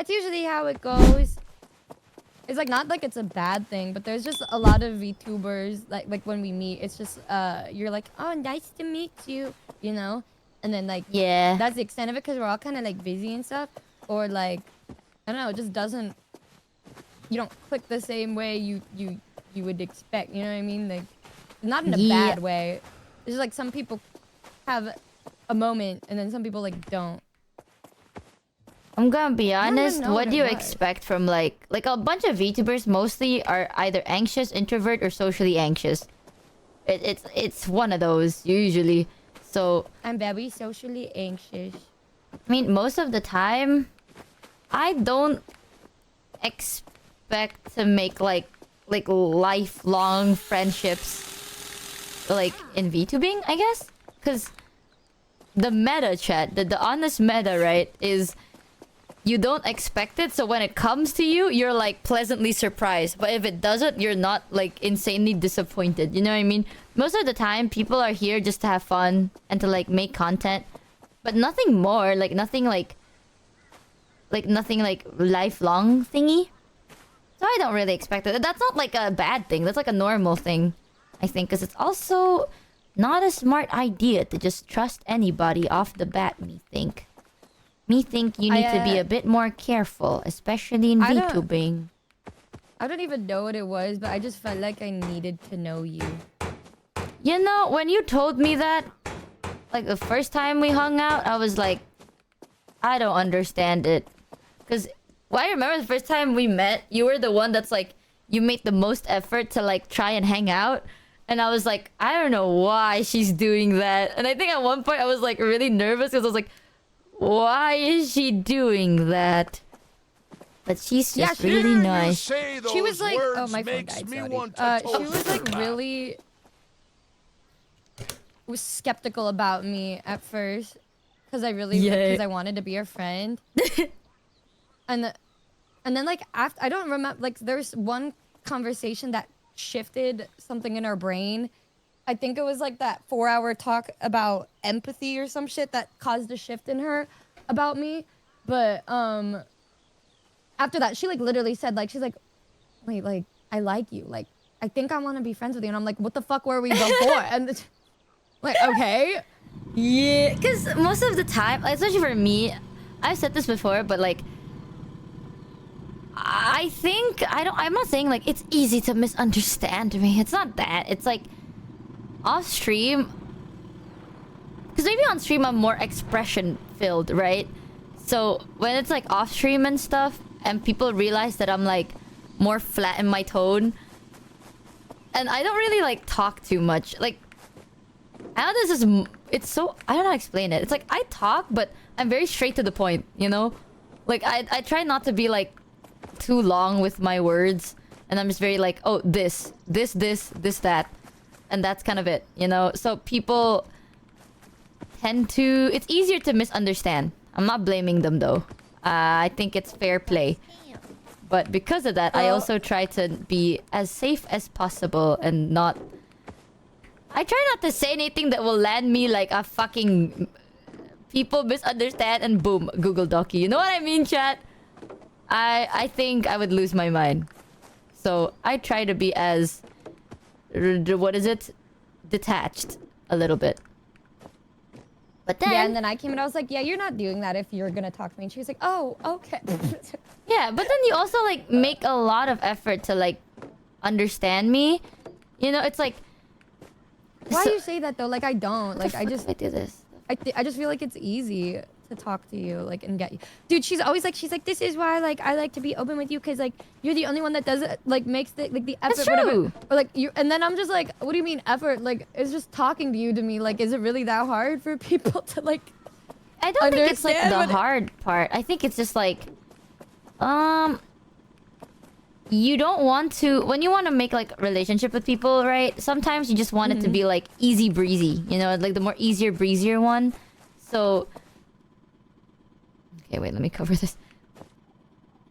That's usually how it goes. It's like not like it's a bad thing, but there's just a lot of VTubers like when we meet, it's just you're like, oh, nice to meet you, you know, and then like Yeah. that's the extent of it because we're all kind of like busy and stuff, or like I don't know, it just doesn't. You don't click the same way you would expect. You know what I mean? Like not in a bad way. It's just like some people have a moment and then some people like don't. I'm gonna be I don't even honest, know what what do it you was. expect from like a bunch of VTubers mostly are either anxious, introvert, or socially anxious. It's one of those usually. So I'm very socially anxious. I mean, most of the time, I don't expect to make like lifelong friendships like in VTubing, I guess, because the meta chat, the honest meta, right, is you don't expect it, so when it comes to you, you're like pleasantly surprised. But if it doesn't, you're not like insanely disappointed. You know what I mean? Most of the time, people are here just to have fun and to like make content, but nothing more. Like nothing like lifelong thingy. So I don't really expect it. That's not like a bad thing. That's like a normal thing, I think, because it's also not a smart idea to just trust anybody off the bat. Me think you need to be a bit more careful, especially in VTubing. I don't even know what it was, but I just felt like I needed to know you. You know, when you told me that, like the first time we hung out, I was like, I don't understand it. Because I remember the first time we met, you were the one that's like, you made the most effort to like try and hang out. And I was like, I don't know why she's doing that. And I think at one point I was like really nervous because I was like, why is she doing that? But she's just really nice. She was like, oh, my phone died, sorry. She was like really was skeptical about me at first because I wanted to be her friend. and then like after, I don't remember, like there's one conversation that shifted something in our brain. I think it was like that 4-hour talk about empathy or some shit that caused a shift in her about me. But after that, she like literally said like, she's like, wait, like I like you, like I think I want to be friends with you. And I'm like, what the fuck were we before? And like, okay. Yeah, because most of the time, especially for me, I've said this before, but like I think I'm not saying like it's easy to misunderstand me. It's not that. It's like off stream, because maybe on stream I'm more expression filled, right? So when it's like off stream and stuff and people realize that I'm like more flat in my tone and I don't really like talk too much, like how this is, it's so, I don't know how to explain it. It's like I talk but I'm very straight to the point, you know? Like I try not to be like too long with my words, and I'm just very like, oh, this, that. And that's kind of it, you know? So people tend to... It's easier to misunderstand. I'm not blaming them, though. I think it's fair play. But because of that, I also try to be as safe as possible and not... I try not to say anything that will land me like a fucking... People misunderstand and boom, Google Docu. You know what I mean, chat? I think I would lose my mind. So I try to be as... what is it? Detached a little bit. But then... Yeah, and then I came and I was like, yeah, you're not doing that if you're gonna talk to me. And she was like, oh, okay. Yeah, but then you also like make a lot of effort to like understand me. You know, it's like... Why do you say that though? Like I don't. Like I just... I do this. I just feel like it's easy to talk to you, like, and get you. Dude, she's always like, she's like, this is why, like, I like to be open with you, because, like, you're the only one that does it, like, makes the, like, the effort, That's true. whatever. Or, like, you, and then I'm just like, what do you mean effort? Like, it's just talking to you to me. Like, is it really that hard for people to, like, I don't think it's, like, the hard part. I think it's just, like, you don't want to... When you want to make, like, a relationship with people, right? Sometimes you just want it to be, like, easy breezy. You know, like, the more easier breezier one. So... Okay, wait, let me cover this.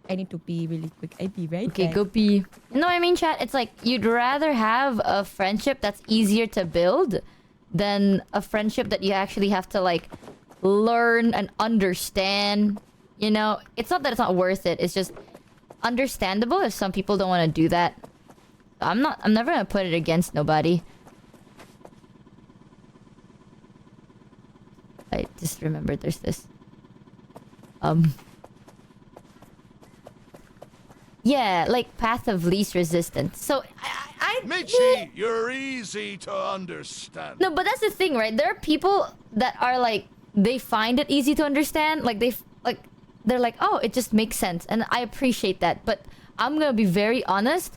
I need to pee really quick. I'll be right Okay, back. go pee. You know what I mean, chat? It's like, you'd rather have a friendship that's easier to build than a friendship that you actually have to, like, learn and understand. You know, it's not that it's not worth it. It's just understandable if some people don't want to do that. I'm never gonna put it against nobody. I just remembered there's this. Yeah, like path of least resistance. So Michi, you're easy to understand. No, but that's the thing, right? There are people that are like, they find it easy to understand. Like they're like, oh, it just makes sense, and I appreciate that. But I'm gonna be very honest.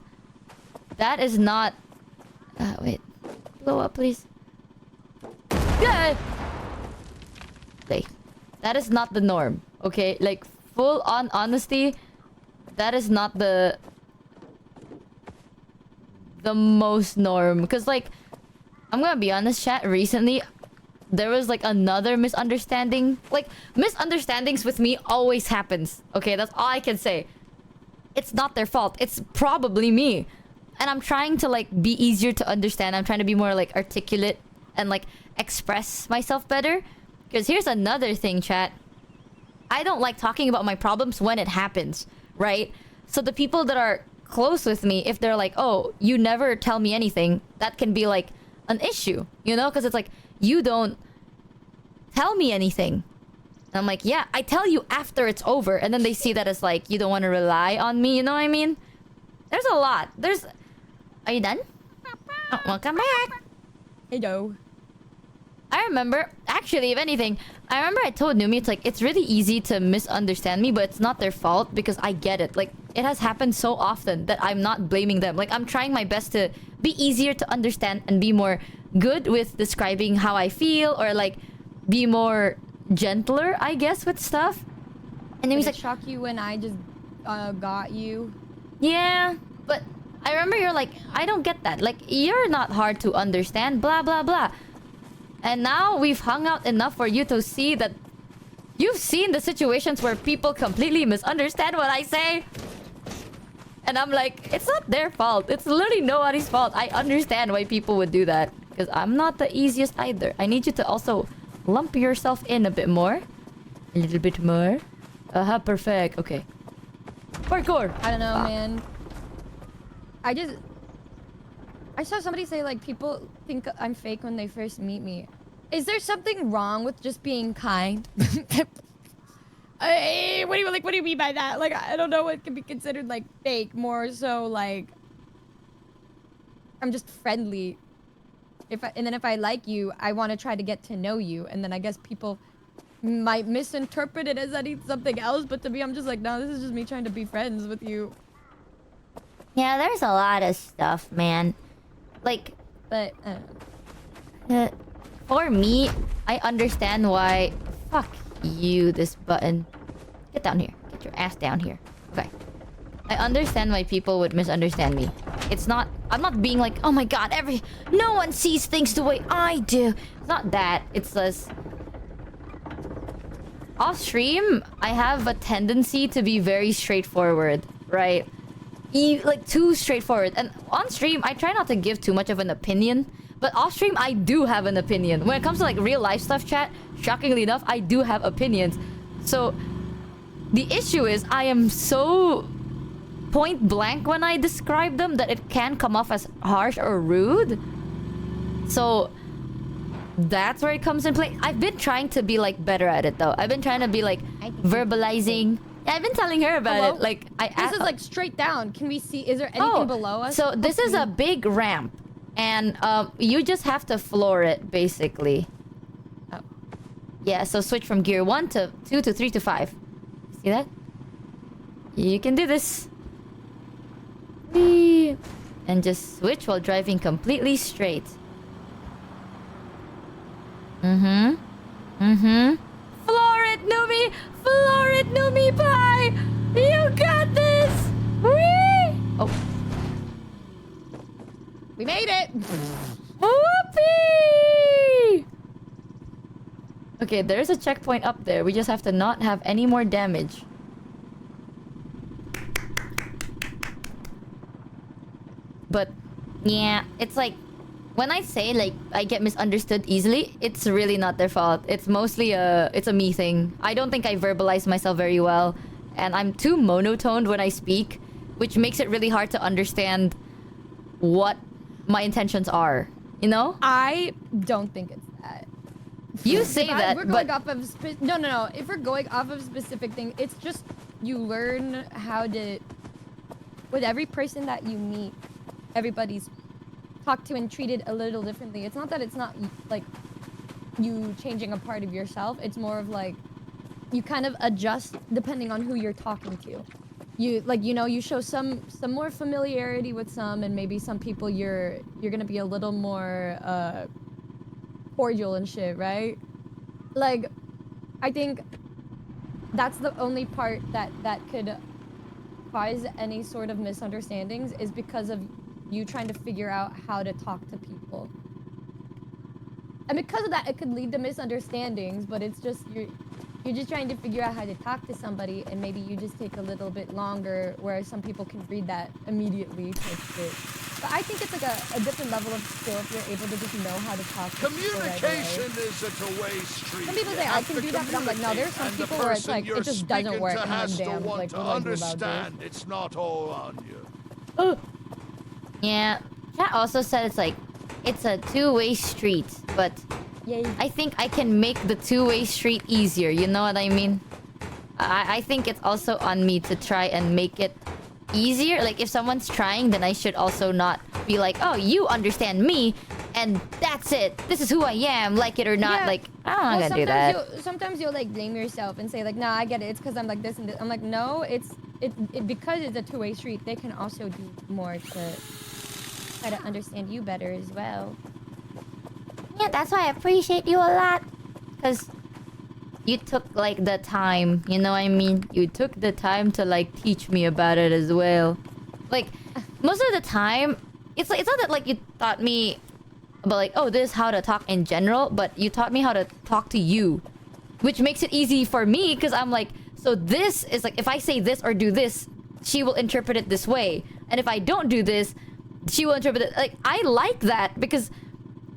That is not. Wait, blow up, please. Yeah. Okay, that is not the norm. Okay, like full on honesty, that is not the most norm. Because like, I'm gonna be honest, chat. Recently, there was like another misunderstanding. Like, misunderstandings with me always happens. Okay, that's all I can say. It's not their fault. It's probably me. And I'm trying to like be easier to understand. I'm trying to be more like articulate and like express myself better. Because here's another thing, chat. I don't like talking about my problems when it happens, right? So the people that are close with me, if they're like, oh, you never tell me anything, that can be like an issue, you know? Because it's like, you don't tell me anything. And I'm like, yeah, I tell you after it's over. And then they see that as like, you don't want to rely on me, you know what I mean? There's a lot. Are you done? Oh, welcome back. Hello. I remember, actually, if anything, I remember I told Numi, it's like, it's really easy to misunderstand me, but it's not their fault because I get it. Like, it has happened so often that I'm not blaming them. Like, I'm trying my best to be easier to understand and be more good with describing how I feel, or like, be more gentler, I guess, with stuff. And then he's like, shock you when I just got you? Yeah, but I remember you're like, I don't get that. Like, you're not hard to understand, blah, blah, blah. And now we've hung out enough for you to see that you've seen the situations where people completely misunderstand what I say. And I'm like, it's not their fault. It's literally nobody's fault. I understand why people would do that. Because I'm not the easiest either. I need you to also lump yourself in a bit more. A little bit more. Perfect. Okay. Parkour. I don't know, man. I saw somebody say like people think I'm fake when they first meet me. Is there something wrong with just being kind? What do you mean by that? Like, I don't know what can be considered like fake. More so like I'm just friendly. And then if I like you, I want to try to get to know you. And then I guess people might misinterpret it as I need something else. But to me, I'm just like, no, this is just me trying to be friends with you. Yeah, there's a lot of stuff, man. Like, But for me, I understand why. Fuck you, this button. Get down here. Get your ass down here. Okay. I understand why people would misunderstand me. It's not. I'm not being like, oh my god, no one sees things the way I do. It's not that. It's just. Off stream, I have a tendency to be very straightforward, right? Like too straightforward. And on stream, I try not to give too much of an opinion. But off stream, I do have an opinion. When it comes to like real life stuff, chat, shockingly enough, I do have opinions. So the issue is I am so point blank when I describe them that it can come off as harsh or rude. So that's where it comes in play. I've been trying to be like better at it though. I've been trying to be like verbalizing. Yeah, I've been telling her about it. Like this is like straight down. Can we see? Is there anything below us? So this is a big ramp, and you just have to floor it basically. Oh. Yeah. So switch from gear 1 to 2 to 3 to 5. See that? You can do this. Whee! And just switch while driving completely straight. Mm-hmm. Mm-hmm. Floor it, Numi! Floor it, Numi pie! You got this! Whee! Oh. We made it! Whoopee! Okay, there's a checkpoint up there. We just have to not have any more damage. But, yeah, it's like... when I say like I get misunderstood easily, it's really not their fault. It's mostly it's a me thing. I don't think I verbalize myself very well, and I'm too monotoned when I speak, which makes it really hard to understand what my intentions are. You know? I don't think it's that. You say that, we're going but off of no. If we're going off of a specific thing, it's just you learn how to. With every person that you meet, everybody's talked to and treated a little differently. It's not that it's not like you changing a part of yourself. It's more of like you kind of adjust depending on who you're talking to. You like, you know, you show some more familiarity with some, and maybe some people you're gonna be a little more cordial and shit, right? Like, I think that's the only part that could cause any sort of misunderstandings, is because of you trying to figure out how to talk to people. And because of that, it could lead to misunderstandings, but it's just you're just trying to figure out how to talk to somebody, and maybe you just take a little bit longer, whereas some people can read that immediately. But I think it's like a different level of skill if you're able to just know how to talk to people right away. Communication is a two-way street. Some people say I can do that, but I'm like, no, there's some people where it's like, it just doesn't work, and I'm damned. Like, what do I do about this? It's not all on you. yeah. Chat also said it's like it's a two-way street, but Yay. I think I can make the two-way street easier. You know what I mean? I think it's also on me to try and make it easier. Like, if someone's trying, then I should also not be like, oh, you understand me, and that's it. This is who I am, like it or not. Yeah. Like, I'm not gonna do that. Sometimes you'll like blame yourself and say like, nah, I get it. It's because I'm like this and this. I'm like, no, it's because it's a two-way street. They can also do more to try to understand you better as well. Yeah, that's why I appreciate you a lot. Because you took, like, the time. You know what I mean? You took the time to, like, teach me about it as well. Like, most of the time, it's not that, like, you taught me about, like, oh, this is how to talk in general. But you taught me how to talk to you. Which makes it easy for me, because I'm like, so this is, like, if I say this or do this, she will interpret it this way. And if I don't do this, she will interpret it... Like, I like that, because...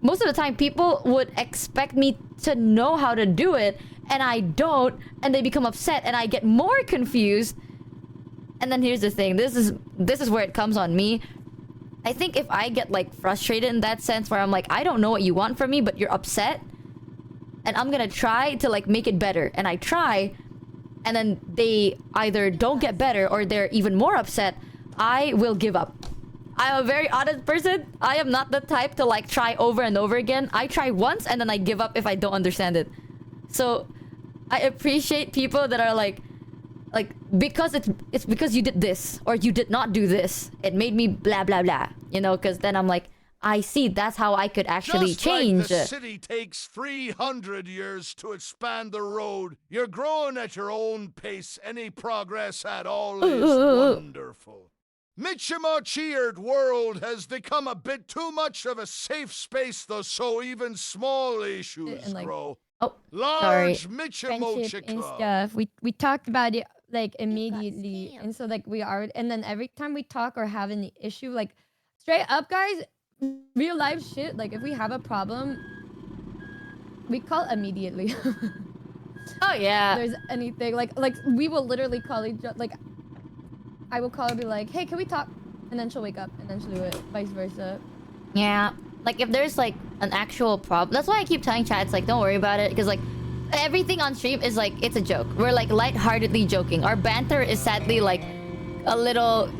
most of the time, people would expect me to know how to do it, and I don't, and they become upset, and I get more confused. And then here's the thing. This is where it comes on me. I think if I get, like, frustrated in that sense, where I'm like, I don't know what you want from me, but you're upset, and I'm gonna try to, like, make it better. And I try, and then they either don't get better, or they're even more upset, I will give up. I'm a very honest person. I am not the type to like try over and over again. I try once and then I give up if I don't understand it. So I appreciate people that are like because it's because you did this or you did not do this. It made me blah blah blah. You know, because then I'm like, I see, that's how I could actually change Just like it. the city takes 300 years to expand the road, you're growing at your own pace. Any progress at all is wonderful. Michi world has become a bit too much of a safe space, though, so even small issues And, like, grow. Oh, Large Friendship and Club. stuff. We talked about it like immediately, and so like we are, and then every time we talk or have an issue, like straight up, guys, real life shit. Like if we have a problem, we call immediately. oh yeah. There's anything like we will literally call each other. Like I will call her, be like, hey, can we talk? And then she'll wake up, and then she'll do it, vice versa. Yeah. Like, if there's, like, an actual problem... That's why I keep telling chat, it's like, don't worry about it. Because, like, everything on stream is, like, it's a joke. We're, like, lightheartedly joking. Our banter is sadly, like, a little...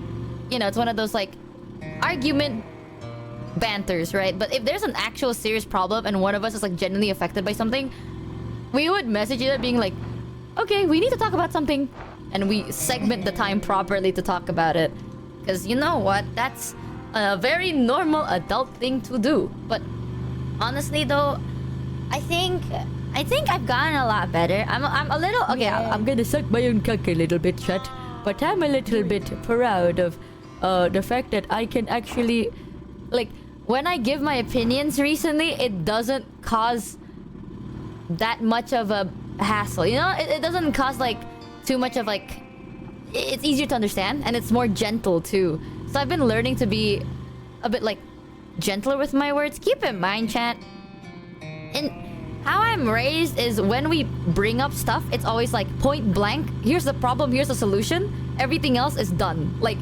You know, it's one of those, like, argument banters, right? But if there's an actual serious problem and one of us is, like, genuinely affected by something, we would message each other being like, okay, we need to talk about something. And we segment the time properly to talk about it. Because you know what? That's a very normal adult thing to do. But honestly though, I think I've gotten a lot better. I'm a little... Okay, Yeah. I'm gonna suck my own cock a little bit, chat. But I'm a little bit proud of the fact that I can actually... Like, when I give my opinions recently, it doesn't cause that much of a hassle. You know? It doesn't cause, like... too much of like it's easier to understand and it's more gentle too. So I've been learning to be a bit like gentler with my words. Keep in mind, chat. And how I'm raised is when we bring up stuff, it's always like point blank. Here's the problem, here's the solution. Everything else is done. Like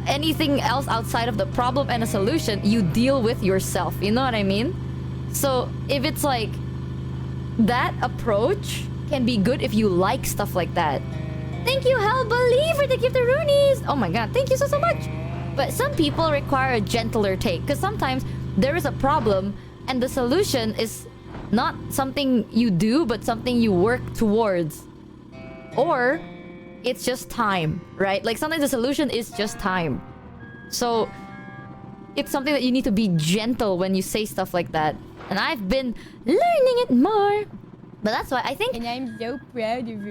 anything else outside of the problem and a solution, you deal with yourself. You know what I mean? So if it's like that approach can be good if you like stuff like that. Thank you, Hell Believer, to give the Roonies. Oh my god, thank you so much. But some people require a gentler take because sometimes there is a problem and the solution is not something you do but something you work towards. Or it's just time, right? Like sometimes the solution is just time. So it's something that you need to be gentle when you say stuff like that. And I've been learning it more. But that's why I think... And I'm so proud of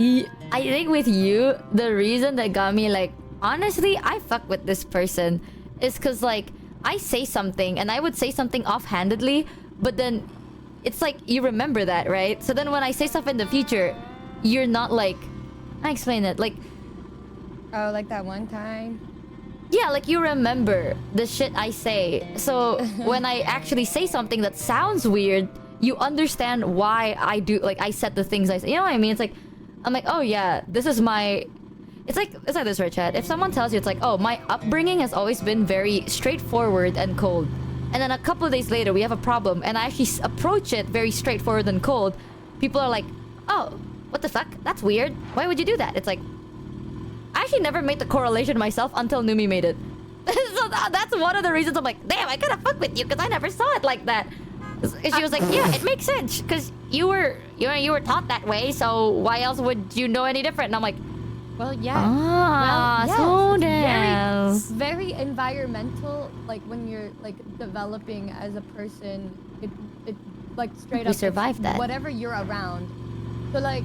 you. I think with you, the reason that got me like... Honestly, I fuck with this person. Is because like, I say something and I would say something offhandedly. But then, it's like, you remember that, right? So then when I say stuff in the future, you're not like... I explain it, like... Oh, like that one time? Yeah, like you remember the shit I say. So when I actually say something that sounds weird, you understand why I do, like I said the things I say. You know what I mean? It's like, I'm like, oh yeah, this is my... It's like this, right, chat? If someone tells you, it's like, oh, my upbringing has always been very straightforward and cold. And then a couple of days later, we have a problem, and I actually approach it very straightforward and cold. People are like, oh, what the fuck? That's weird. Why would you do that? It's like, I actually never made the correlation myself until Numi made it. So that's one of the reasons I'm like, damn, I gotta fuck with you because I never saw it like that. She was like, yeah, it makes sense because you were taught that way. So why else would you know any different? And I'm like, well, yeah. Ah, well, yeah, so very environmental. Like when you're like developing as a person, it like straight up. We survived that. Whatever you're around. So like,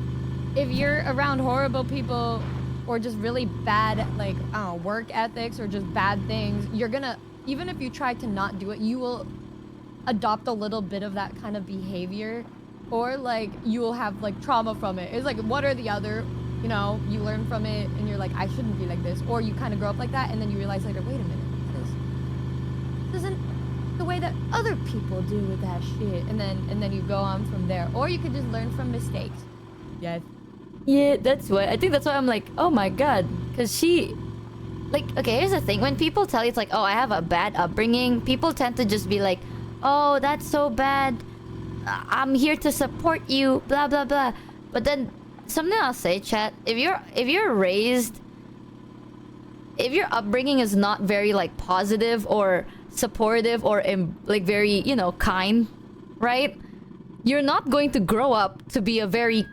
if you're around horrible people or just really bad like work ethics or just bad things, you're gonna, even if you try to not do it, you will adopt a little bit of that kind of behavior, or like you will have like trauma from it. It's like what are the other, you know, you learn from it and you're like, I shouldn't be like this, or you kind of grow up like that and then you realize later, wait a minute, this isn't the way that other people do with that shit, and then you go on from there. Or you could just learn from mistakes. Yes. Yeah, that's why. I think that's why I'm like, oh my god. Because she... Like, okay, here's the thing. When people tell you it's like, oh, I have a bad upbringing, people tend to just be like, oh, that's so bad. I'm here to support you, blah, blah, blah. But then, something I'll say, chat, if you're raised... If your upbringing is not very, like, positive or supportive or, like, very, you know, kind, right? You're not going to grow up to be a very...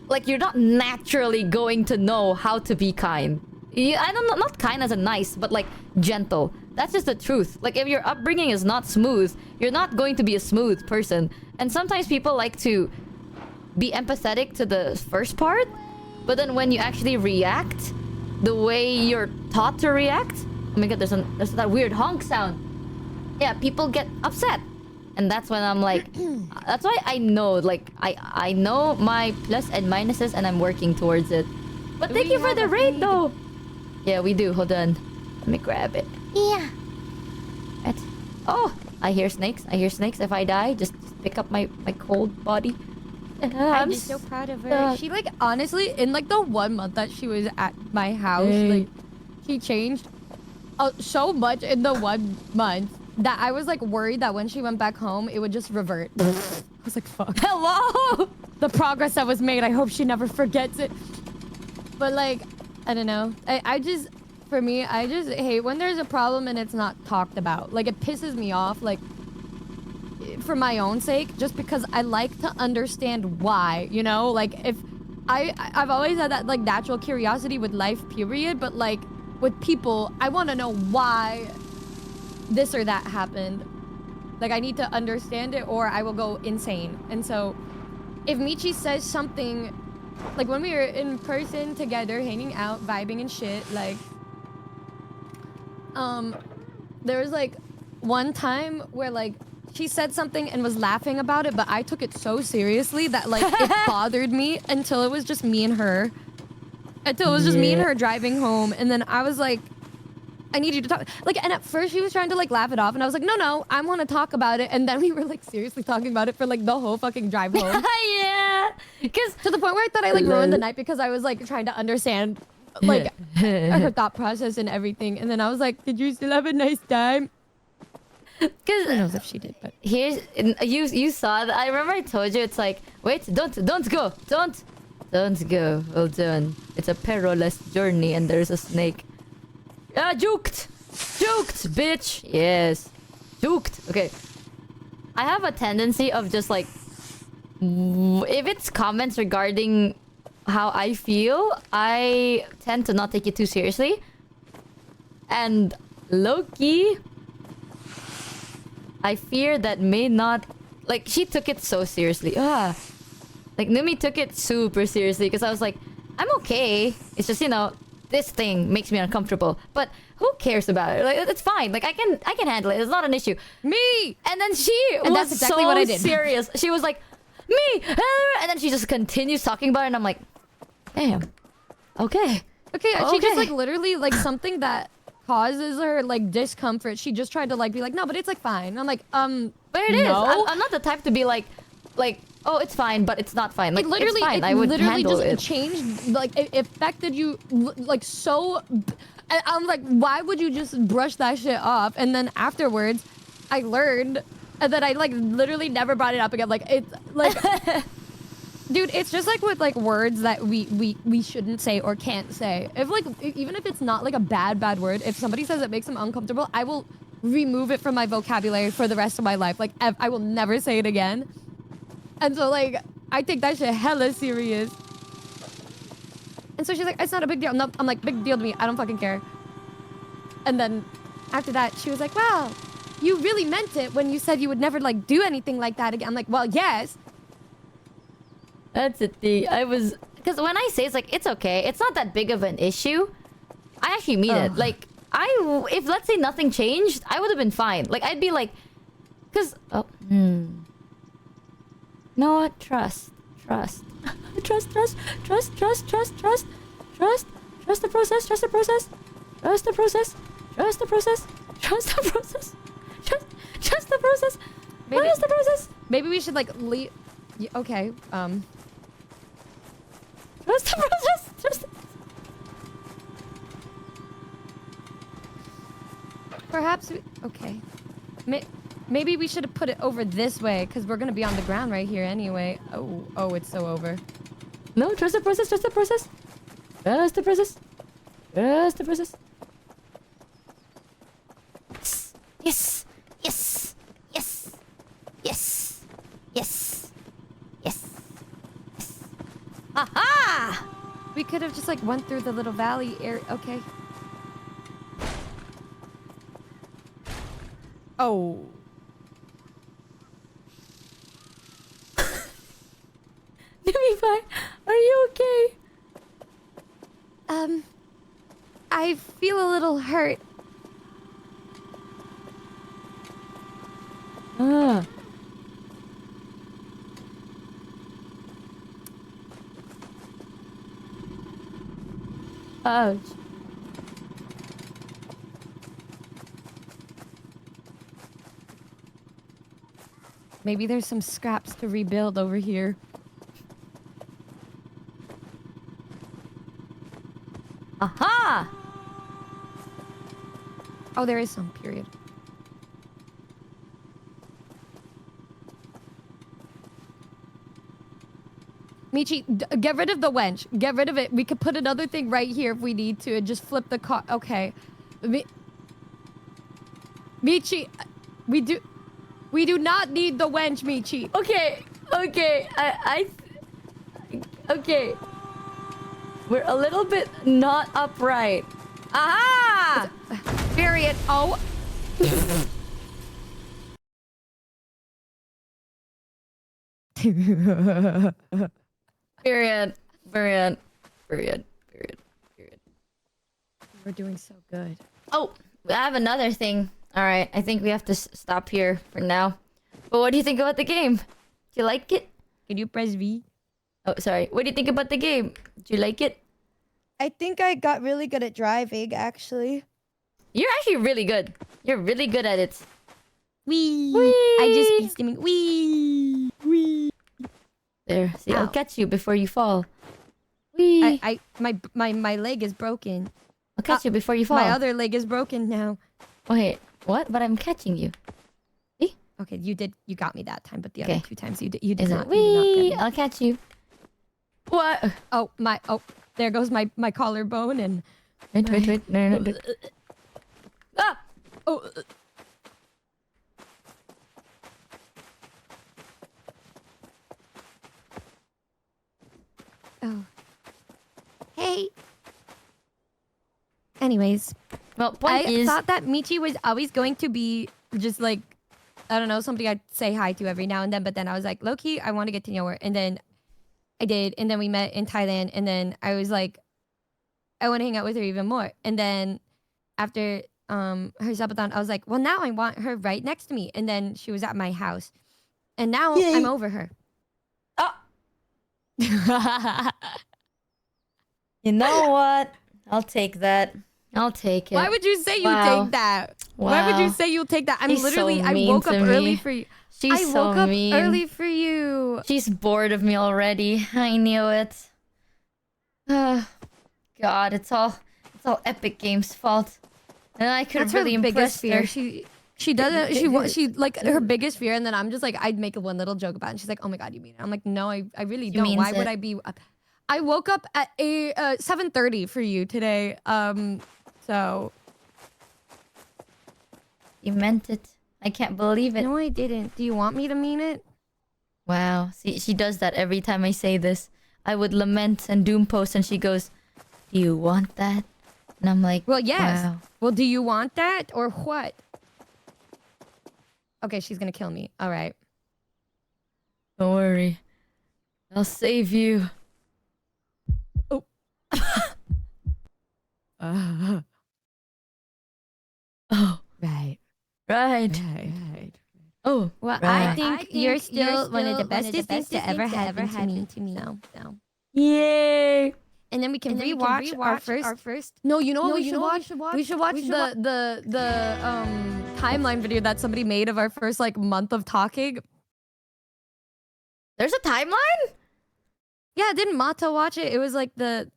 Like, you're not naturally going to know how to be kind. I don't know, not kind as in nice, but like gentle. That's just the truth. Like, if your upbringing is not smooth, you're not going to be a smooth person. And sometimes people like to be empathetic to the first part, but then when you actually react the way you're taught to react, oh my god, there's that weird honk sound. Yeah, people get upset. And that's when I'm like, that's why I know, like, I know my plus and minuses and I'm working towards it. But thank you for the raid, though. Yeah, we do. Hold on. Let me grab it. Yeah. Oh, I hear snakes. I hear snakes. If I die, just pick up my cold body. I'm just so proud of her. She, like, honestly, in, like, the 1 month that she was at my house, like, she changed so much in the 1 month that I was, like, worried that when she went back home, it would just revert. I was like, fuck. Hello! The progress that was made, I hope she never forgets it. But, like, I don't know. I just, for me, I just hate when there's a problem and it's not talked about. Like, it pisses me off, like, for my own sake, just because I like to understand why, you know? Like, if I've always had that, like, natural curiosity with life, period, but, like, with people, I want to know why this or that happened. Like, I need to understand it or I will go insane. And so, if Michi says something, like, when we were in person together, hanging out, vibing and shit, like, there was, like, one time where, like, she said something and was laughing about it, but I took it so seriously that, like, it bothered me until it was just me and her. Until it was just me and her driving home, and then I was like, I need you to talk. Like, and at first she was trying to like laugh it off, and I was like, no, I want to talk about it. And then we were like seriously talking about it for like the whole fucking drive home. Yeah, because to the point where I thought I like ruined the night because I was like trying to understand like her thought process and everything. And then I was like, did you still have a nice time? Because who knows if she did, but here's you saw that. I remember I told you it's like, wait, don't go, don't go. Hold on, it's a perilous journey and there's a snake. Ah, juked, bitch. Yes, juked. Okay, I have a tendency of just like, if it's comments regarding how I feel, I tend to not take it too seriously. And low-key, I fear that may not... Like, she took it so seriously. Like, Numi took it super seriously because I was like, I'm okay. It's just, you know, this thing makes me uncomfortable. But who cares about it? Like, it's fine. Like, I can handle it. It's not an issue. Me! And then she was that's exactly so what I did. serious. She was like, me! And then she just continues talking about it and I'm like, damn. Okay. Okay, she just like literally like something that causes her like discomfort. She just tried to like be like, no, but it's like fine. I'm like, but it is. I'm not the type to be like, oh, it's fine, but it's not fine. Like, literally, it's fine. I would handle just it. changed. Like, it affected you like so. And I'm like, why would you just brush that shit off? And then afterwards, I learned that I like literally never brought it up again. Like, it's like. Dude, it's just like with like words that we shouldn't say or can't say. If like, even if it's not like a bad word, if somebody says it makes them uncomfortable, I will remove it from my vocabulary for the rest of my life. Like, I will never say it again. And so like, I take that shit hella serious. And so she's like, it's not a big deal. No, I'm like, big deal to me. I don't fucking care. And then after that, she was like, wow, you really meant it when you said you would never like do anything like that again. I'm like, well, yes. That's the thing. I was... Because when I say it's like, it's okay. It's not that big of an issue. I actually mean it. Like, if let's say nothing changed, I would have been fine. Like, I'd be like... Because... Oh. You know what? Trust. Trust. Trust the process. Trust the process. Trust the process. Trust the process. Trust the process. Trust the process. Trust the process. Trust the process. Trust the process. Maybe we should like leave... Okay, Trust the process. Trust the... Perhaps we... Okay. Maybe we should have put it over this way, because we're going to be on the ground right here anyway. Oh, it's so over. No, trust the process. Trust the process. Trust the process. Trust the process. Yes. Yes. Yes. Yes. Yes. Yes. Yes. Aha! We could have just like went through the little valley area. Okay. Oh. Numi, are you okay? I feel a little hurt. Ouch. Maybe there's some scraps to rebuild over here. Aha! Oh, there is some, period. Michi, get rid of the wench. Get rid of it. We could put another thing right here if we need to and just flip the car. Okay. Michi, we do not need the wench, Michi. Okay. Okay. We're a little bit not upright. Aha! Period. Oh. Period. We're doing so good. Oh, I have another thing. All right, I think we have to stop here for now. But what do you think about the game? Do you like it? Can you press V? Oh, sorry. What do you think about the game? Do you like it? I think I got really good at driving, actually. You're actually really good. You're really good at it. Wee. Whee! I just be stimming. Wee. Wee. There. See, I'll Ow. catch you before you fall. Whee! My leg is broken. I'll catch you before you fall. My other leg is broken now. Wait, what? But I'm catching you. See? Okay, you got me that time, but the Okay. other 2 times you did not. Is You it? did not Whee! get me. I'll catch you. What? Oh, there goes my collarbone and. Wait. No. Ah! Oh. Oh. Hey. Anyways, Well, point I is... thought that Michi was always going to be just like, I don't know, something I'd say hi to every now and then. But then I was like, low key, I want to get to know her. And then I did. And then we met in Thailand. And then I was like, I want to hang out with her even more. And then after her subathon, I was like, well, now I want her right next to me. And then she was at my house. And now Yay. I'm over her. Oh! You know what? I'll take that. I'll take it. Why would you say you Wow. take that? Why would you Wow. say you'll take that? I'm She's literally, so I mean woke up to early me. for you. She's I so woke up mean. early for you. She's bored of me already. I knew it. God, it's all Epic Games' fault. And I could That's have really her biggest impressed fear. her. She doesn't. She like her biggest fear, and then I'm just like, I'd make one little joke about it. And she's like, oh my god, you mean it? I'm like, no, I really She don't. means Why would it. I be? I woke up at 7:30 for you today. So You meant it. I can't believe it. no, I didn't. Do you want me to mean it? Wow. See, she does that every time I say this. I would lament and doom post, and she goes, "Do you want that?" And I'm like, Well, yes. Wow. Well, do you want that or what? Okay, she's gonna kill me. All right. Don't worry. I'll save you. Oh. Oh, Right. right. Right. Oh, Well, right. I think you're still one of the bestest things to ever happen to me. So. Yay! And then we can rewatch our first. No, you know what we should watch? We should watch the timeline video that somebody made of our first like month of talking. There's a timeline? Yeah, didn't Mata watch it? It was like it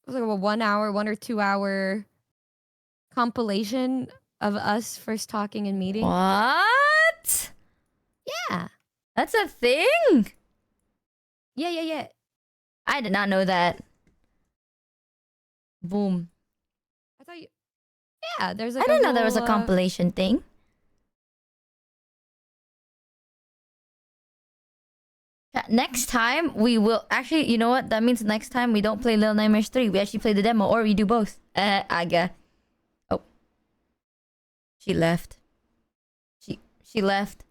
was like a 1 hour, 1 or 2 hour compilation of us first talking and meeting. What? Yeah. That's a thing? Yeah. I did not know that. Boom. I thought you. Yeah, there's I like didn't know there was a whole, compilation thing. Next time, we will... Actually, you know what? That means next time we don't play Little Nightmares 3. We actually play the demo, or we do both. Aga. Oh. She left. She left.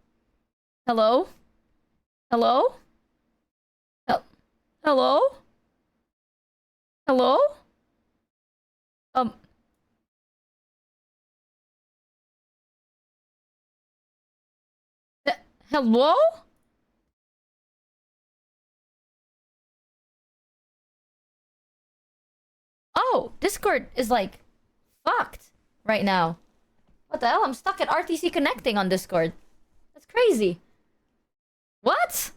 Hello? Hello? Hello? Hello? Hello? Oh, Discord is like fucked right now. What the hell? I'm stuck at RTC connecting on Discord. That's crazy. What?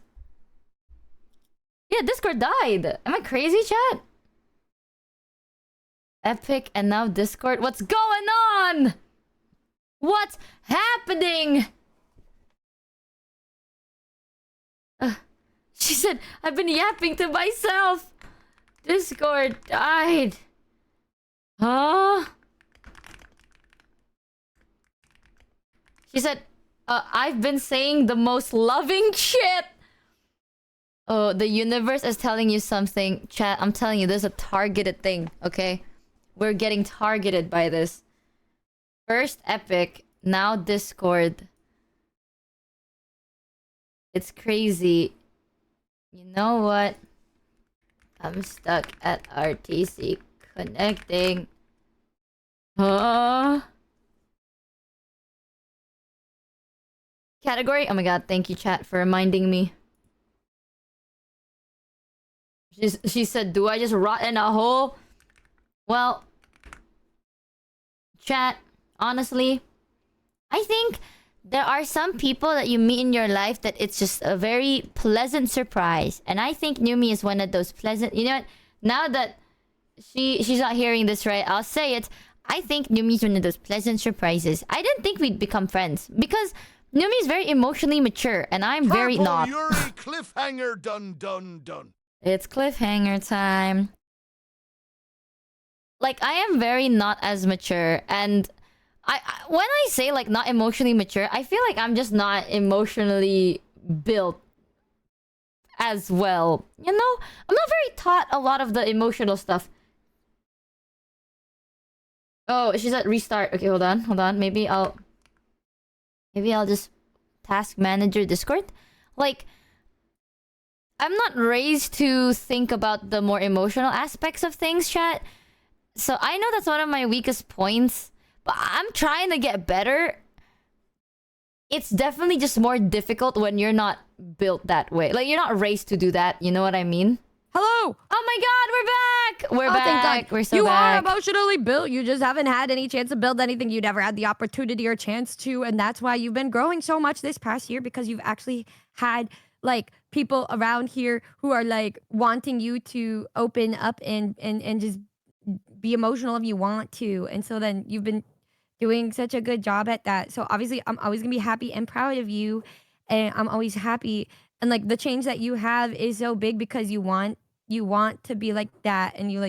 Yeah, Discord died. Am I crazy, chat? Epic and now Discord. What's going on? What's happening? She said, I've been yapping to myself. Discord died. Huh? She said, I've been saying the most loving shit. Oh, the universe is telling you something. Chat, I'm telling you, there's a targeted thing, okay? We're getting targeted by this. First Epic, now Discord. It's crazy. You know what? I'm stuck at RTC connecting. Huh? Category? Oh my god, thank you, chat, for reminding me. She said, do I just rot in a hole? Well, Chat, honestly, I think there are some people that you meet in your life that it's just a very pleasant surprise. And I think Numi is one of those pleasant... You know what? Now that she's not hearing this, right? I'll say it. I think Numi is one of those pleasant surprises. I didn't think we'd become friends because Numi is very emotionally mature and I'm very not. Yuri cliffhanger done done done. It's cliffhanger time. Like, I am very not as mature, and when I say like not emotionally mature, I feel like I'm just not emotionally built as well. You know, I'm not very taught a lot of the emotional stuff. Oh, she's at restart. Okay, hold on. Maybe I'll just task manager Discord. Like, I'm not raised to think about the more emotional aspects of things, chat. So I know that's one of my weakest points, but I'm trying to get better. It's definitely just more difficult when you're not built that way. Like, you're not raised to do that. You know what I mean? Hello! Oh my god, we're back! We're back. We're so you back. You are emotionally built. You just haven't had any chance to build anything. You never had the opportunity or chance to. And that's why you've been growing so much this past year, because you've actually had, like, people around here who are, like, wanting you to open up and just be emotional if you want to. And so then you've been doing such a good job at that. So obviously I'm always gonna be happy and proud of you, and I'm always happy. And like the change that you have is so big because you want to be like that, and you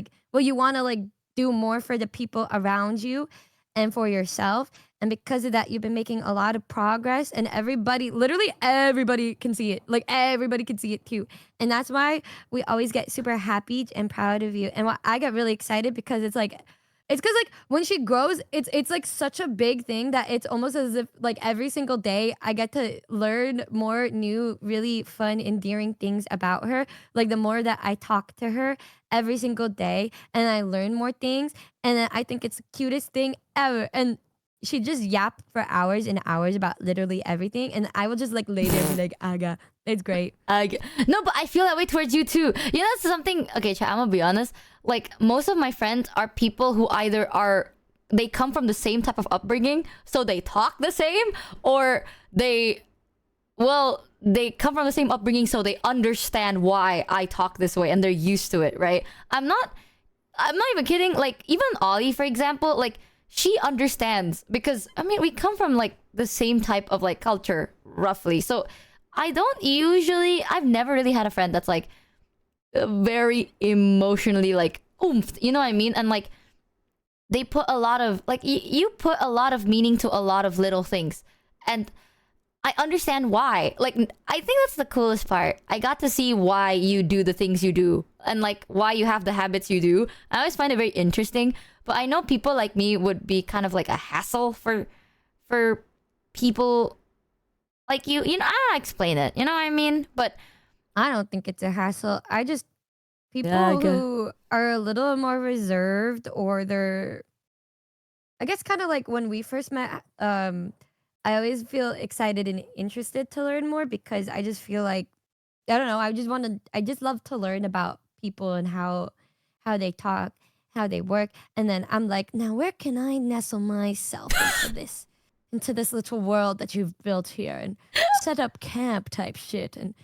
want to like do more for the people around you and for yourself. And because of that, you've been making a lot of progress, and literally everybody can see it. Like, everybody can see it too. And that's why we always get super happy and proud of you. And I get really excited because it's because like when she grows, it's like such a big thing that it's almost as if like every single day I get to learn more new, really fun, endearing things about her. Like, the more that I talk to her every single day and I learn more things, and then I think it's the cutest thing ever. And she just yapped for hours and hours about literally everything, and I will just like lay there and be like, Aga, it's great. No, but I feel that way towards you too. You know, that's something. Okay, chat, I'm gonna be honest. Like, most of my friends are people who either they come from the same type of upbringing, so they talk the same, or they come from the same upbringing, so they understand why I talk this way and they're used to it, right? I'm not even kidding. Like, even Ollie, for example, like, she understands because, I mean, we come from like the same type of like culture, roughly. So I've never really had a friend that's like very emotionally like oomphed, you know what I mean? And like, they put a lot of like, you put a lot of meaning to a lot of little things, and I understand why. Like, I think that's the coolest part. I got to see why you do the things you do, and like why you have the habits you do. I always find it very interesting. But I know people like me would be kind of like a hassle for people like you. You know, I don't explain it. You know what I mean? But I don't think it's a hassle. People who are a little more reserved, or they're, I guess, kind of like when we first met, I always feel excited and interested to learn more, because I just feel like, I don't know, I just love to learn about people and how they talk, how they work. And then I'm like, now where can I nestle myself into this little world that you've built here, and set up camp type shit, and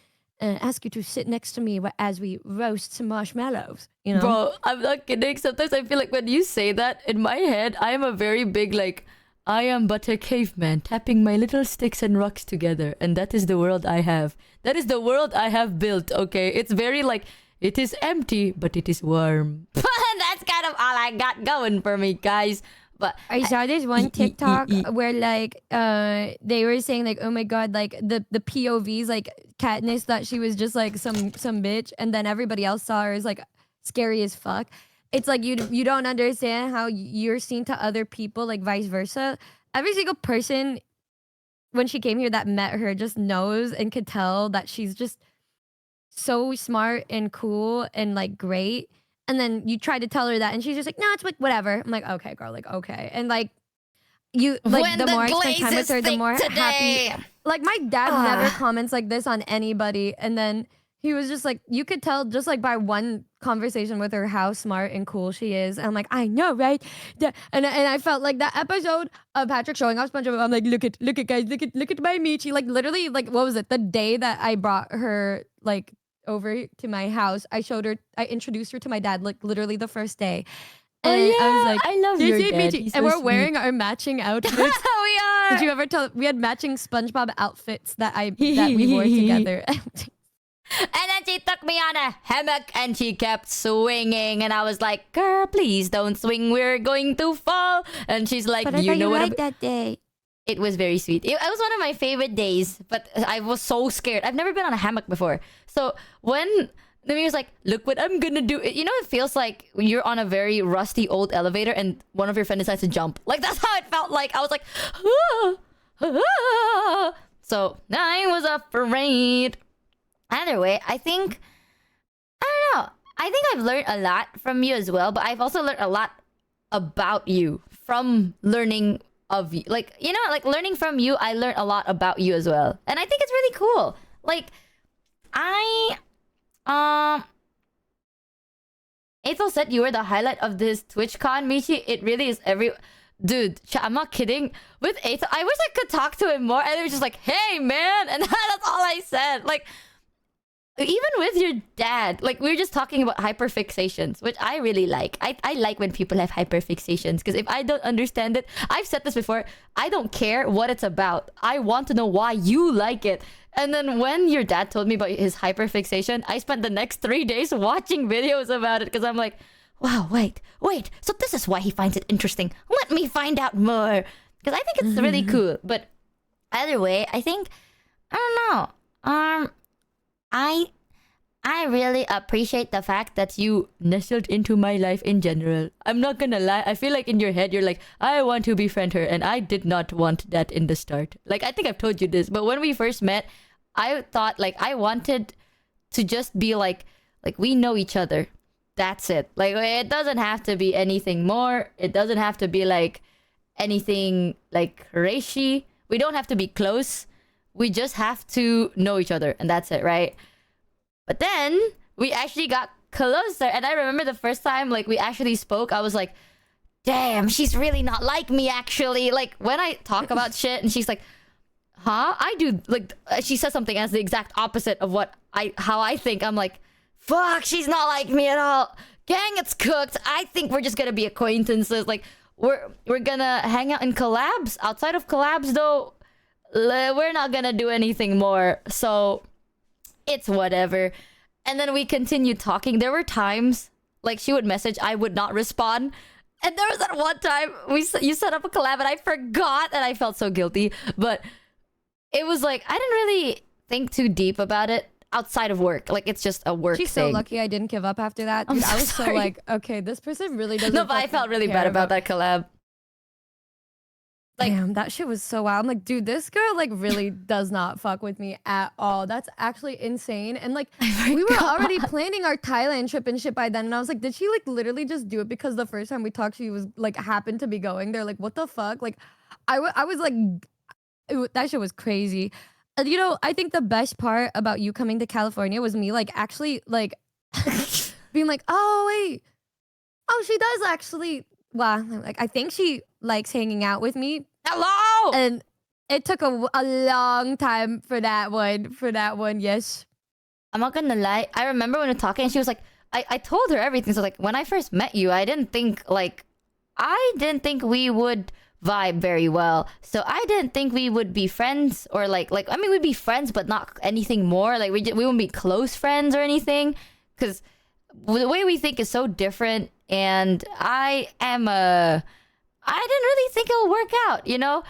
ask you to sit next to me as we roast some marshmallows, you know? Bro, I'm not kidding. Sometimes I feel like when you say that, in my head, I am a very big, like, I am but a caveman tapping my little sticks and rocks together, and that is the world I have. That is the world I have built, okay? It's very like, it is empty, but it is warm. That's kind of all I got going for me, guys. But I saw this one TikTok where like they were saying like, oh my god, like the POVs, like Katniss thought she was just like some bitch, and then everybody else saw her as like scary as fuck. It's like you don't understand how you're seen to other people, like vice versa. Every single person when she came here that met her just knows and could tell that she's just so smart and cool and like great. And then you try to tell her that, and she's just like, no, it's like whatever. I'm like, okay, girl, like okay. And like you, like when the more I spend time with her, the more happy. Like my dad never comments like this on anybody, and then he was just like, you could tell just like by one conversation with her how smart and cool she is. And I'm like, I know, right? Yeah. And I felt like that episode of Patrick showing off SpongeBob. I'm like, look at guys, look at my Michi. Like literally, like what was it? The day that I brought her like over to my house, I introduced her to my dad. Like literally the first day. And I was like, I love your dad. Michi. And we're wearing our matching outfits. We are. Did you ever tell? We had matching SpongeBob outfits that we wore together. And then she took me on a hammock and she kept swinging. And I was like, girl, please don't swing. We're going to fall. And she's like, But I you thought know you what? liked that day. It was very sweet. It was one of my favorite days, but I was so scared. I've never been on a hammock before. So when Numi was like, look what I'm gonna do. You know, it feels like you're on a very rusty old elevator and one of your friends decides to jump. Like, that's how it felt like. I was like, ah, ah. So I was afraid. Either way, I don't know. I think I've learned a lot from you as well, but I've also learned a lot about you from learning of you. Like, you know, like learning from you, I learned a lot about you as well. And I think it's really cool. Like, Ethel said you were the highlight of this TwitchCon, Michi. It really is Dude, I'm not kidding. With Ethel, I wish I could talk to him more. And it was just like, hey, man. And that's all I said. Like, even with your dad, like we were just talking about hyperfixations, which I really like. I like when people have hyperfixations because if I don't understand it, I've said this before, I don't care what it's about. I want to know why you like it. And then when your dad told me about his hyperfixation, I spent the next 3 days watching videos about it because I'm like, wow, wait. So this is why he finds it interesting. Let me find out more. Because I think it's really cool. But either way, I think, I don't know. I really appreciate the fact that you nestled into my life in general. I'm not gonna lie, I feel like in your head you're like, I want to befriend her, and I did not want that in the start. Like, I think I've told you this, but when we first met, I thought like I wanted to just be like we know each other. That's it. Like, it doesn't have to be anything more. It doesn't have to be like anything like reishi. We don't have to be close. We just have to know each other, and that's it, right? But then we actually got closer, and I remember the first time like we actually spoke, I was like, damn, she's really not like me actually. Like when I talk about shit and she's like, huh? I do like she says something as the exact opposite of how I think. I'm like, fuck, she's not like me at all. Gang, it's cooked. I think we're just gonna be acquaintances. Like we're gonna hang out in collabs. Outside of collabs though, we're not gonna do anything more. So it's whatever. And then we continued talking. There were times like she would message, I would not respond. And there was that one time you set up a collab and I forgot and I felt so guilty. But it was like, I didn't really think too deep about it outside of work. Like, it's just a work She's thing. so lucky I didn't give up after that. Dude, I was so like, okay, this person really doesn't. No, but I felt really bad about that collab. Like, damn, that shit was so wild. I'm like, dude, this girl like really does not fuck with me at all. That's actually insane. And like, we were already planning our Thailand trip and shit by then. And I was like, did she like literally just do it because the first time we talked, she was like happened to be going there? Like, what the fuck? Like, I was like, that shit was crazy. And you know, I think the best part about you coming to California was me like actually like being like, oh wait, oh she does actually. Wow, like I think she likes hanging out with me. Hello! And it took a long time for that one, yes. I'm not gonna lie. I remember when we were talking and she was like, I told her everything. So like, when I first met you, I didn't think we would vibe very well. So I didn't think we would be friends or like I mean, we'd be friends, but not anything more. Like we wouldn't be close friends or anything. Because the way we think is so different. And I didn't really think it'll work out, you know?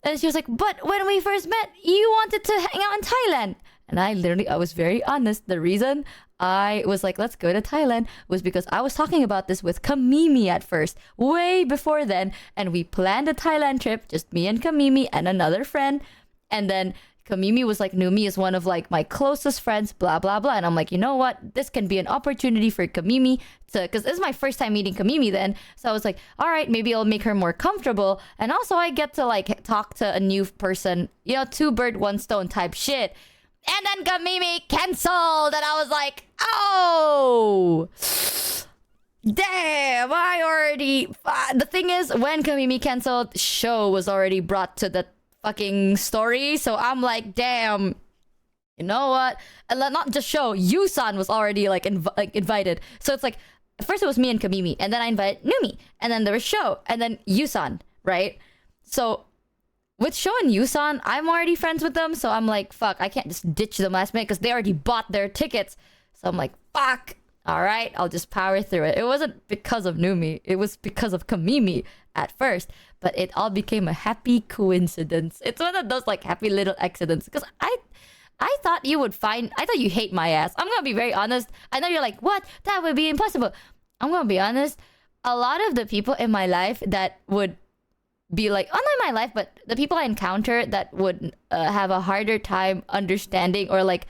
And she was like, but when we first met, you wanted to hang out in Thailand. And I was very honest. The reason I was like, let's go to Thailand was because I was talking about this with Kamimi at first, way before then. And we planned a Thailand trip, just me and Kamimi and another friend. And then Kamimi was like, Numi is one of like my closest friends, blah, blah, blah. And I'm like, you know what? This can be an opportunity for Kamimi because this is my first time meeting Kamimi then. So I was like, all right, maybe I'll make her more comfortable. And also I get to like talk to a new person, you know, two bird, one stone type shit. And then Kamimi canceled, and I was like, oh, damn! I already. The thing is, when Kamimi canceled, show was already brought to the fucking story, so I'm like, damn. You know what? And not just show. Yusan was already like invited, so it's like first it was me and Kamimi, and then I invited Numi, and then there was show, and then Yusan, right? So. With Sho and Yusan, I'm already friends with them, so I'm like, fuck, I can't just ditch them last minute because they already bought their tickets. So I'm like, fuck, all right, I'll just power through it. It wasn't because of Numi, it was because of Kamimi at first, but it all became a happy coincidence. It's one of those like happy little accidents because I thought you would I thought you hate my ass. I'm gonna be very honest. I know you're like, what? That would be impossible. I'm gonna be honest. A lot of the people in my life that would be like, oh, not in my life, but the people I encounter that would have a harder time understanding or like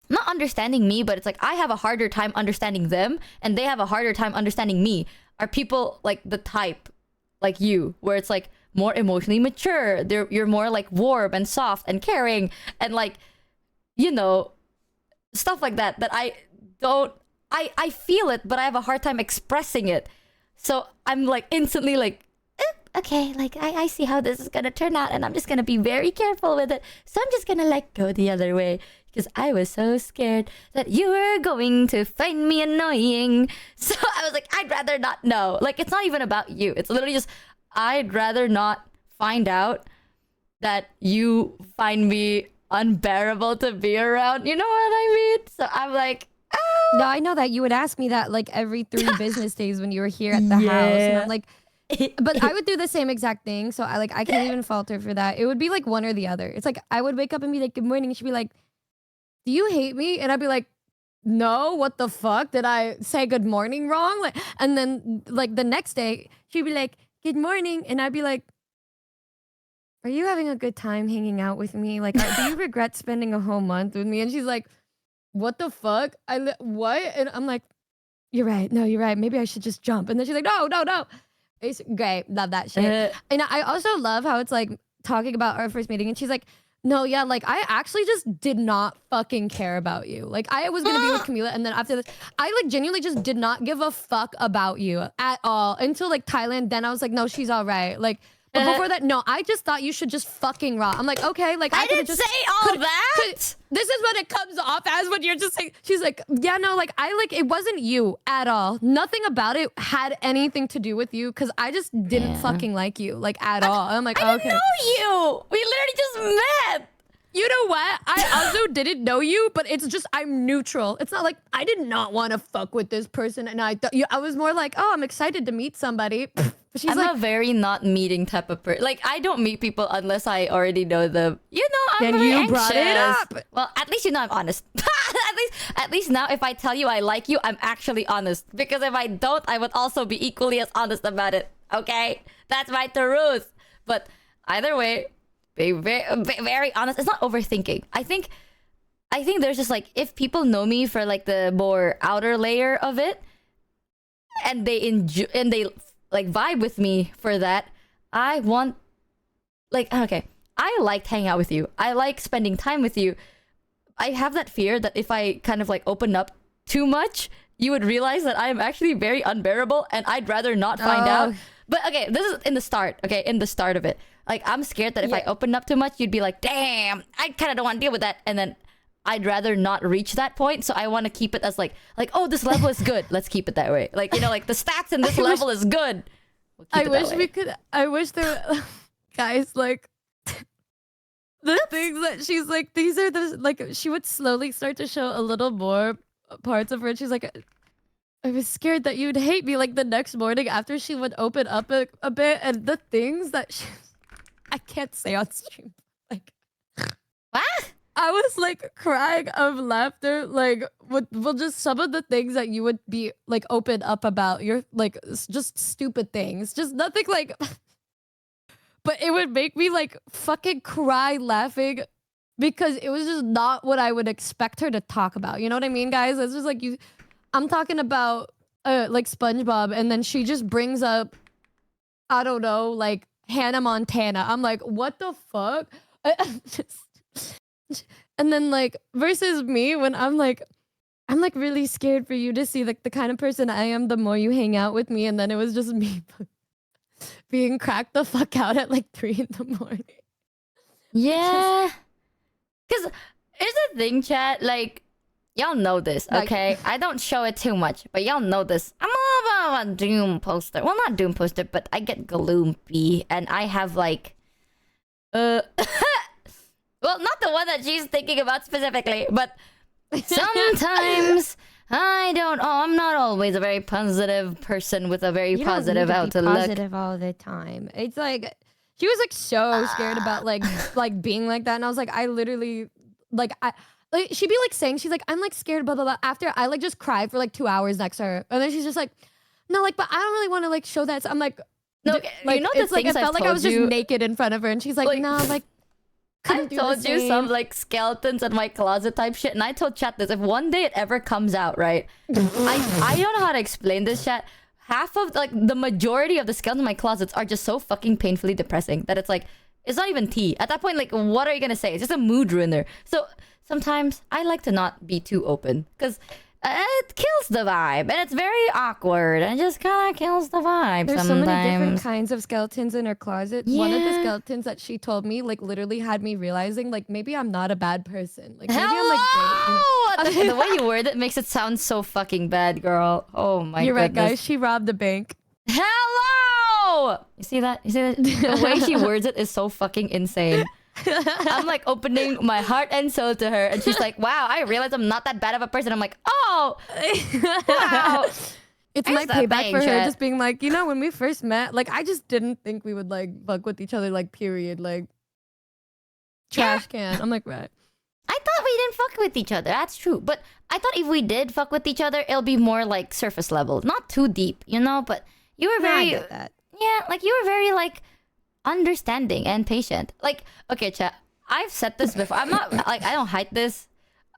not understanding me, but it's like I have a harder time understanding them and they have a harder time understanding me are people like the type like you, where it's like more emotionally mature. You're more like warm and soft and caring and like, you know, stuff like that I don't, I feel it, but I have a hard time expressing it. So I'm like instantly like, okay, like I see how this is gonna turn out and I'm just gonna be very careful with it. So I'm just gonna like go the other way because I was so scared that you were going to find me annoying. So I was like, I'd rather not know. Like, it's not even about you. It's literally just, I'd rather not find out that you find me unbearable to be around. You know what I mean? So I'm like, no, I know that you would ask me that like every 3 business days when you were here at the house. And I'm like, but I would do the same exact thing. So I can't even falter for that. It would be like one or the other. It's like I would wake up and be like, good morning. And she'd be like, do you hate me? And I'd be like, no, what the fuck? Did I say good morning wrong? Like, and then like the next day, she'd be like, good morning. And I'd be like, are you having a good time hanging out with me? Like, do you regret spending a whole month with me? And she's like, what the fuck? What? And I'm like, you're right. No, you're right. Maybe I should just jump. And then she's like, no. It's great. Love that shit. And I also love how it's like talking about our first meeting. And she's like, no, yeah, like I actually just did not fucking care about you. Like I was gonna be with Camila. And then after this, I like genuinely just did not give a fuck about you at all until like Thailand. Then I was like, no, she's all right. Like, but before that, no, I just thought you should just fucking raw. I'm like, okay, like I didn't just say all that. This is what it comes off as when you're just saying. She's like, yeah, no, like it wasn't you at all. Nothing about it had anything to do with you because I just didn't fucking like you like at all. I'm like, I okay. didn't know you. We literally just met. You know what? I also didn't know you, but it's just I'm neutral. It's not like I did not want to fuck with this person, and I was more like, oh, I'm excited to meet somebody. She's I'm like, a very not meeting type of person. Like I don't meet people unless I already know them. You know, I'm then very you anxious. brought it up. Well, at least you know I'm honest. at least now, if I tell you I like you, I'm actually honest. Because if I don't, I would also be equally as honest about it. Okay, that's my truth. But either way. Be very honest. It's not overthinking. I think there's just like if people know me for like the more outer layer of it, and they enjoy and they like vibe with me for that. I want like okay. I liked hanging out with you. I like spending time with you. I have that fear that if I kind of like open up too much, you would realize that I am actually very unbearable, and I'd rather not find out. But okay, this is in the start. Okay, in the start of it. Like, I'm scared that if I open up too much, you'd be like, damn, I kind of don't want to deal with that. And then I'd rather not reach that point. So I want to keep it as like, oh, this level is good. Let's keep it that way. Like, you know, like the stats in this level is good. We'll I wish there were, guys, like, the things that she's like, these are the, like, she would slowly start to show a little more parts of her. And she's like, I was scared that you'd hate me. Like the next morning after she would open up a bit, and the things that I can't say on stream. Like, what? I was like crying of laughter. Like, well, just some of the things that you would be like open up about. You're like just stupid things, just nothing like. But it would make me like fucking cry laughing because it was just not what I would expect her to talk about. You know what I mean, guys? It's just like I'm talking about like SpongeBob, and then she just brings up, I don't know, like Hannah Montana. I'm like, what the fuck? And then like versus me when I'm like really scared for you to see like the kind of person I am the more you hang out with me, and then it was just me being cracked the fuck out at like 3 in the morning. Yeah. Because here's the thing, chat. Like, y'all know this, okay? I don't show it too much, but y'all know this. I'm all about a Doom poster. Well, not Doom poster, but I get gloopy, and I have like... well, not the one that she's thinking about specifically, but sometimes... I'm not always a very positive person with a very positive outlook. Positive all the time. It's like she was like so scared about like being like that, and I was like, I literally like she'd be like saying she's like I'm like scared blah blah blah. After I like just cried for like 2 hours next to her, and then she's just like, no, like but I don't really want to like show that. So I'm like, no, like, you know it's the like things I felt I've like I was told just you? naked in front of her, and she's like no, like. I told you some like skeletons in my closet type shit, and I told chat this. If one day it ever comes out, right? I don't know how to explain this, chat. Half of like the majority of the skeletons in my closets are just so fucking painfully depressing that it's like it's not even tea. At that point, like what are you gonna say? It's just a mood ruiner. So sometimes I like to not be too open because it kills the vibe, and it's very awkward, and it just kind of kills the vibe. There's sometimes. so many different kinds of skeletons in her closet. Yeah. One of the skeletons that she told me, like, literally had me realizing, like, maybe I'm not a bad person. Like, maybe I'm like great. You know? The way you word it makes it sound so fucking bad, girl. Oh my You're goodness. right, guys. She robbed a bank. Hello! You see that? You see that? The way she words it is so fucking insane. I'm like opening my heart and soul to her, and she's like, wow, I realize I'm not that bad of a person. I'm like, oh, wow. It's my payback for her just being like, you know, when we first met, like, I just didn't think we would like fuck with each other, like, period. Like, trash can. I'm like, right. I thought we didn't fuck with each other. That's true. But I thought if we did fuck with each other, it'll be more like surface level, not too deep, you know? But you were very... I get that. Yeah, like you were very like understanding and patient. Like, okay, chat, I've said this before. I'm not like, I don't hide this.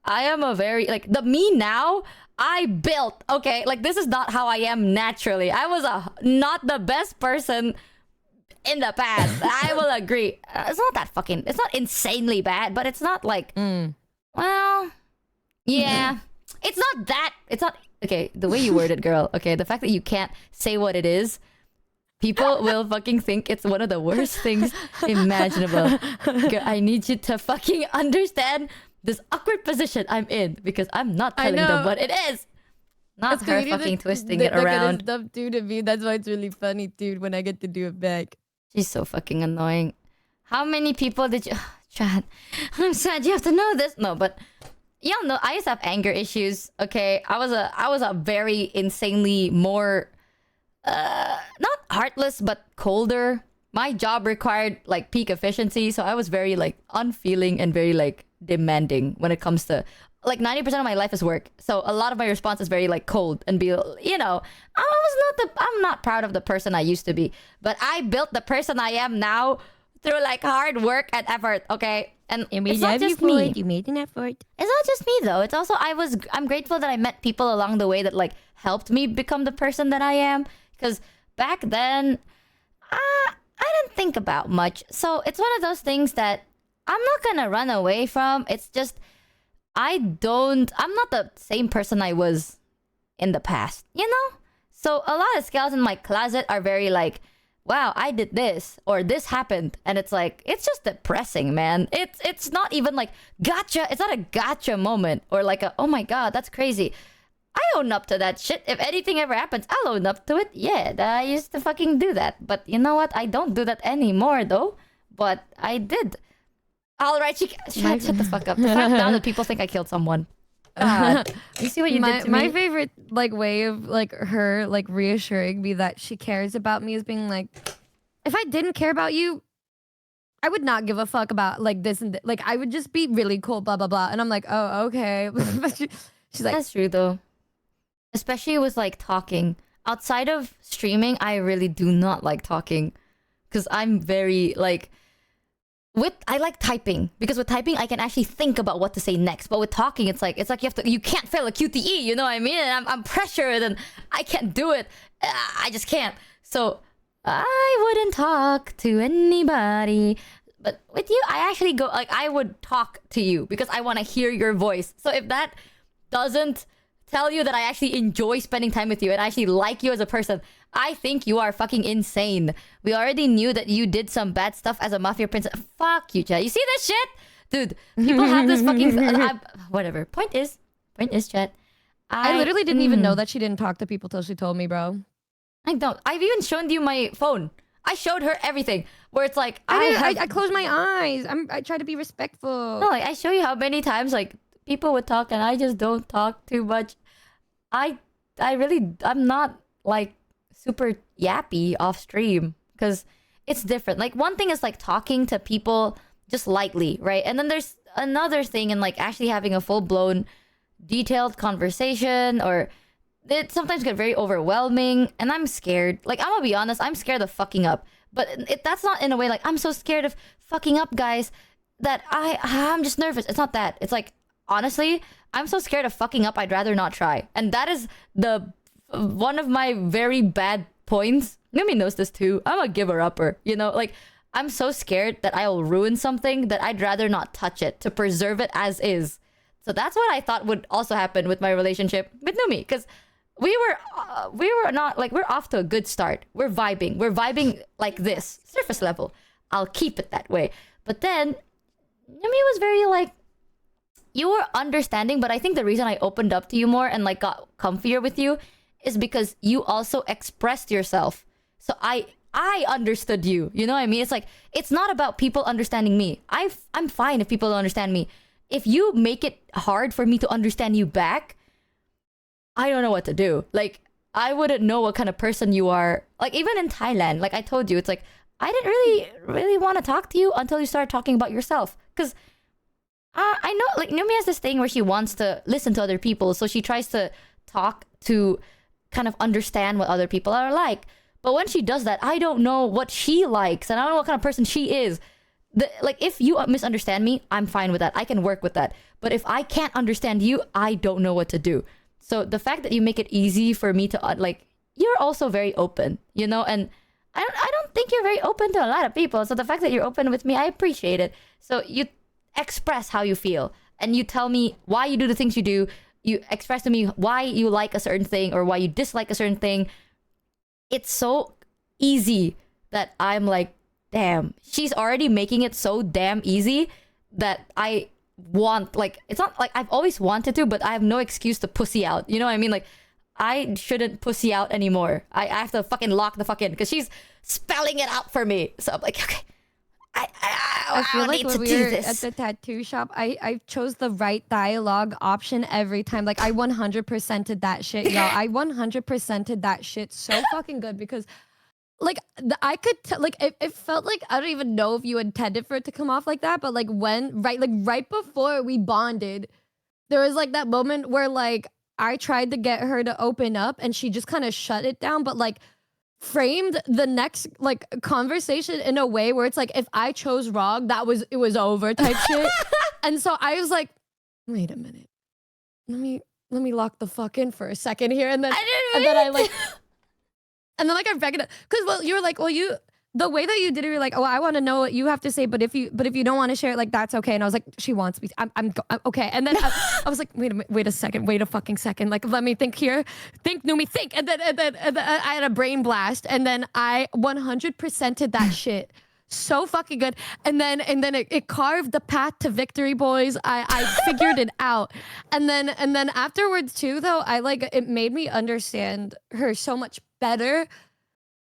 I am a very like the me now I built, okay? Like this is not how I am naturally. I was not the best person in the past. I will agree. It's not that fucking, it's not insanely bad, but it's not like well, yeah. It's not okay, the way you word it, girl. Okay, the fact that you can't say what it is, people will fucking think it's one of the worst things imaginable. Girl, I need you to fucking understand this awkward position I'm in because I'm not telling them what it is. Not her fucking twisting it around. Stuff do to me. That's why it's really funny, dude, when I get to do it back. She's so fucking annoying. How many people did you... Chad, I'm sad you have to know this. No, but... Y'all know, I used to have anger issues, okay? I was a very insanely more... not heartless, but colder. My job required like peak efficiency, so I was very like unfeeling and very like demanding when it comes to like 90% of my life is work. So a lot of my response is very like cold and be, you know, I'm not proud of the person I used to be, but I built the person I am now through like hard work and effort, okay? And it's not just me. You made an effort. It's not just me though. It's also I'm grateful that I met people along the way that like helped me become the person that I am. Because back then, I didn't think about much. So it's one of those things that I'm not gonna run away from. It's just, I'm not the same person I was in the past, you know? So a lot of skeletons in my closet are very like, wow, I did this, or this happened. And it's like, it's just depressing, man. It's not even like, gotcha. It's not a gotcha moment, or like a, oh my God, that's crazy. I own up to that shit. If anything ever happens, I'll own up to it. Yeah, I used to fucking do that. But you know what? I don't do that anymore, though. But I did. All right, shut the fuck up. The fact now that people think I killed someone. God. You see what you did to me? My favorite like way of like her like reassuring me that she cares about me is being like, if I didn't care about you, I would not give a fuck about like this and like I would just be really cool, blah blah blah. And I'm like, oh okay. She's like, that's true though. Especially with like talking. Outside of streaming, I really do not like talking. Because I'm very like... I like typing. Because with typing, I can actually think about what to say next. But with talking, it's like you can't fail a QTE, you know what I mean? And I'm pressured and I can't do it. I just can't. So I wouldn't talk to anybody. But with you, I actually go, like, I would talk to you because I want to hear your voice. So if that doesn't tell you that I actually enjoy spending time with you and I actually like you as a person, I think you are fucking insane. We already knew that you did some bad stuff as a mafia princess. Fuck you, chat. You see this shit? Dude, people have this fucking... whatever. Point is, chat. I literally didn't even know that she didn't talk to people till she told me, bro. I don't. I've even shown you my phone. I showed her everything. Where it's like... I closed my eyes. I try to be respectful. No, like, I show you how many times, like, people would talk and I just don't talk too much. I'm not, like, super yappy off stream because it's different. Like, one thing is like talking to people just lightly, right? And then there's another thing in like actually having a full-blown detailed conversation, or it sometimes get very overwhelming and I'm scared. Like, I'm gonna be honest, I'm scared of fucking up, but that's not in a way like I'm so scared of fucking up, guys, that I'm just nervous. It's not that. It's like, honestly, I'm so scared of fucking up, I'd rather not try. And that is the one of my very bad points. Numi knows this too. I'm a giver-upper, you know? Like, I'm so scared that I'll ruin something that I'd rather not touch it to preserve it as is. So that's what I thought would also happen with my relationship with Numi. Because we were not, like, we're off to a good start. We're vibing like this, surface level. I'll keep it that way. But then, Numi was very, like, you were understanding, but I think the reason I opened up to you more and, like, got comfier with you is because you also expressed yourself. So I understood you. You know what I mean? It's like, it's not about people understanding me. I'm fine if people don't understand me. If you make it hard for me to understand you back, I don't know what to do. Like, I wouldn't know what kind of person you are. Like, even in Thailand, like I told you, it's like, I didn't really want to talk to you until you started talking about yourself. Because I know, like, Numi has this thing where she wants to listen to other people. So she tries to talk to kind of understand what other people are like. But when she does that, I don't know what she likes and I don't know what kind of person she is. Like, if you misunderstand me, I'm fine with that. I can work with that. But if I can't understand you, I don't know what to do. So the fact that you make it easy for me to, like, you're also very open, you know? And I don't think you're very open to a lot of people. So the fact that you're open with me, I appreciate it. So you express how you feel and you tell me why you do the things you do. You express to me why you like a certain thing or why you dislike a certain thing. It's so easy that I'm like, damn, she's already making it so damn easy that I want, like, it's not like I've always wanted to, but I have no excuse to pussy out. You know what I mean? Like, I shouldn't pussy out anymore. I have to fucking lock the fuck in because she's spelling it out for me. So I'm like, okay, I feel like need when to we do were this. at the tattoo shop, I chose the right dialogue option every time. Like, I 100%ed that shit, y'all. I 100%ed that shit so fucking good because, like, I could like it felt like, I don't even know if you intended for it to come off like that, but like right before we bonded, there was like that moment where like I tried to get her to open up and she just kind of shut it down, but like framed the next like conversation in a way where it's like, if I chose wrong, it was over type shit. And so I was like, wait a minute, let me lock the fuck in for a second here, and then I like and then like I recognize, because well, you were like, well, the way that you did it, you're like, oh, I want to know what you have to say, but if you don't want to share it, like, that's okay. And I was like, she wants me. I'm okay. And then I was like, wait a second, wait a fucking second. Like, let me think here. Think, Numi, think. And then I had a brain blast, and then I 100%ed that shit. So fucking good. And then it carved the path to victory, boys. I figured it out. And then afterwards too, though, it made me understand her so much better.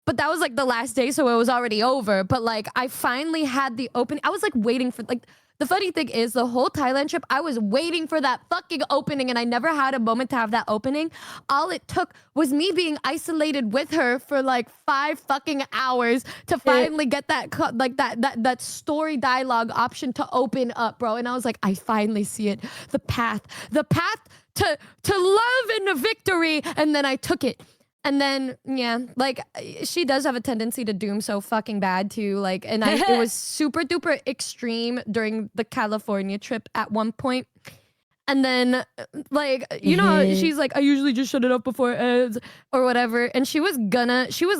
But that was like the last day, so it was already over. But like, I finally had the opening. I was like waiting for, like, the funny thing is, the whole Thailand trip, I was waiting for that fucking opening, and I never had a moment to have that opening. All it took was me being isolated with her for like 5 fucking hours to finally get that story dialogue option to open up, bro. And I was like, I finally see it. The path to love and a victory. And then I took it. And then, yeah, like, she does have a tendency to doom so fucking bad too. Like, and it was super duper extreme during the California trip at one point. And then, like, you know, she's like, I usually just shut it up before it ends or whatever. And she was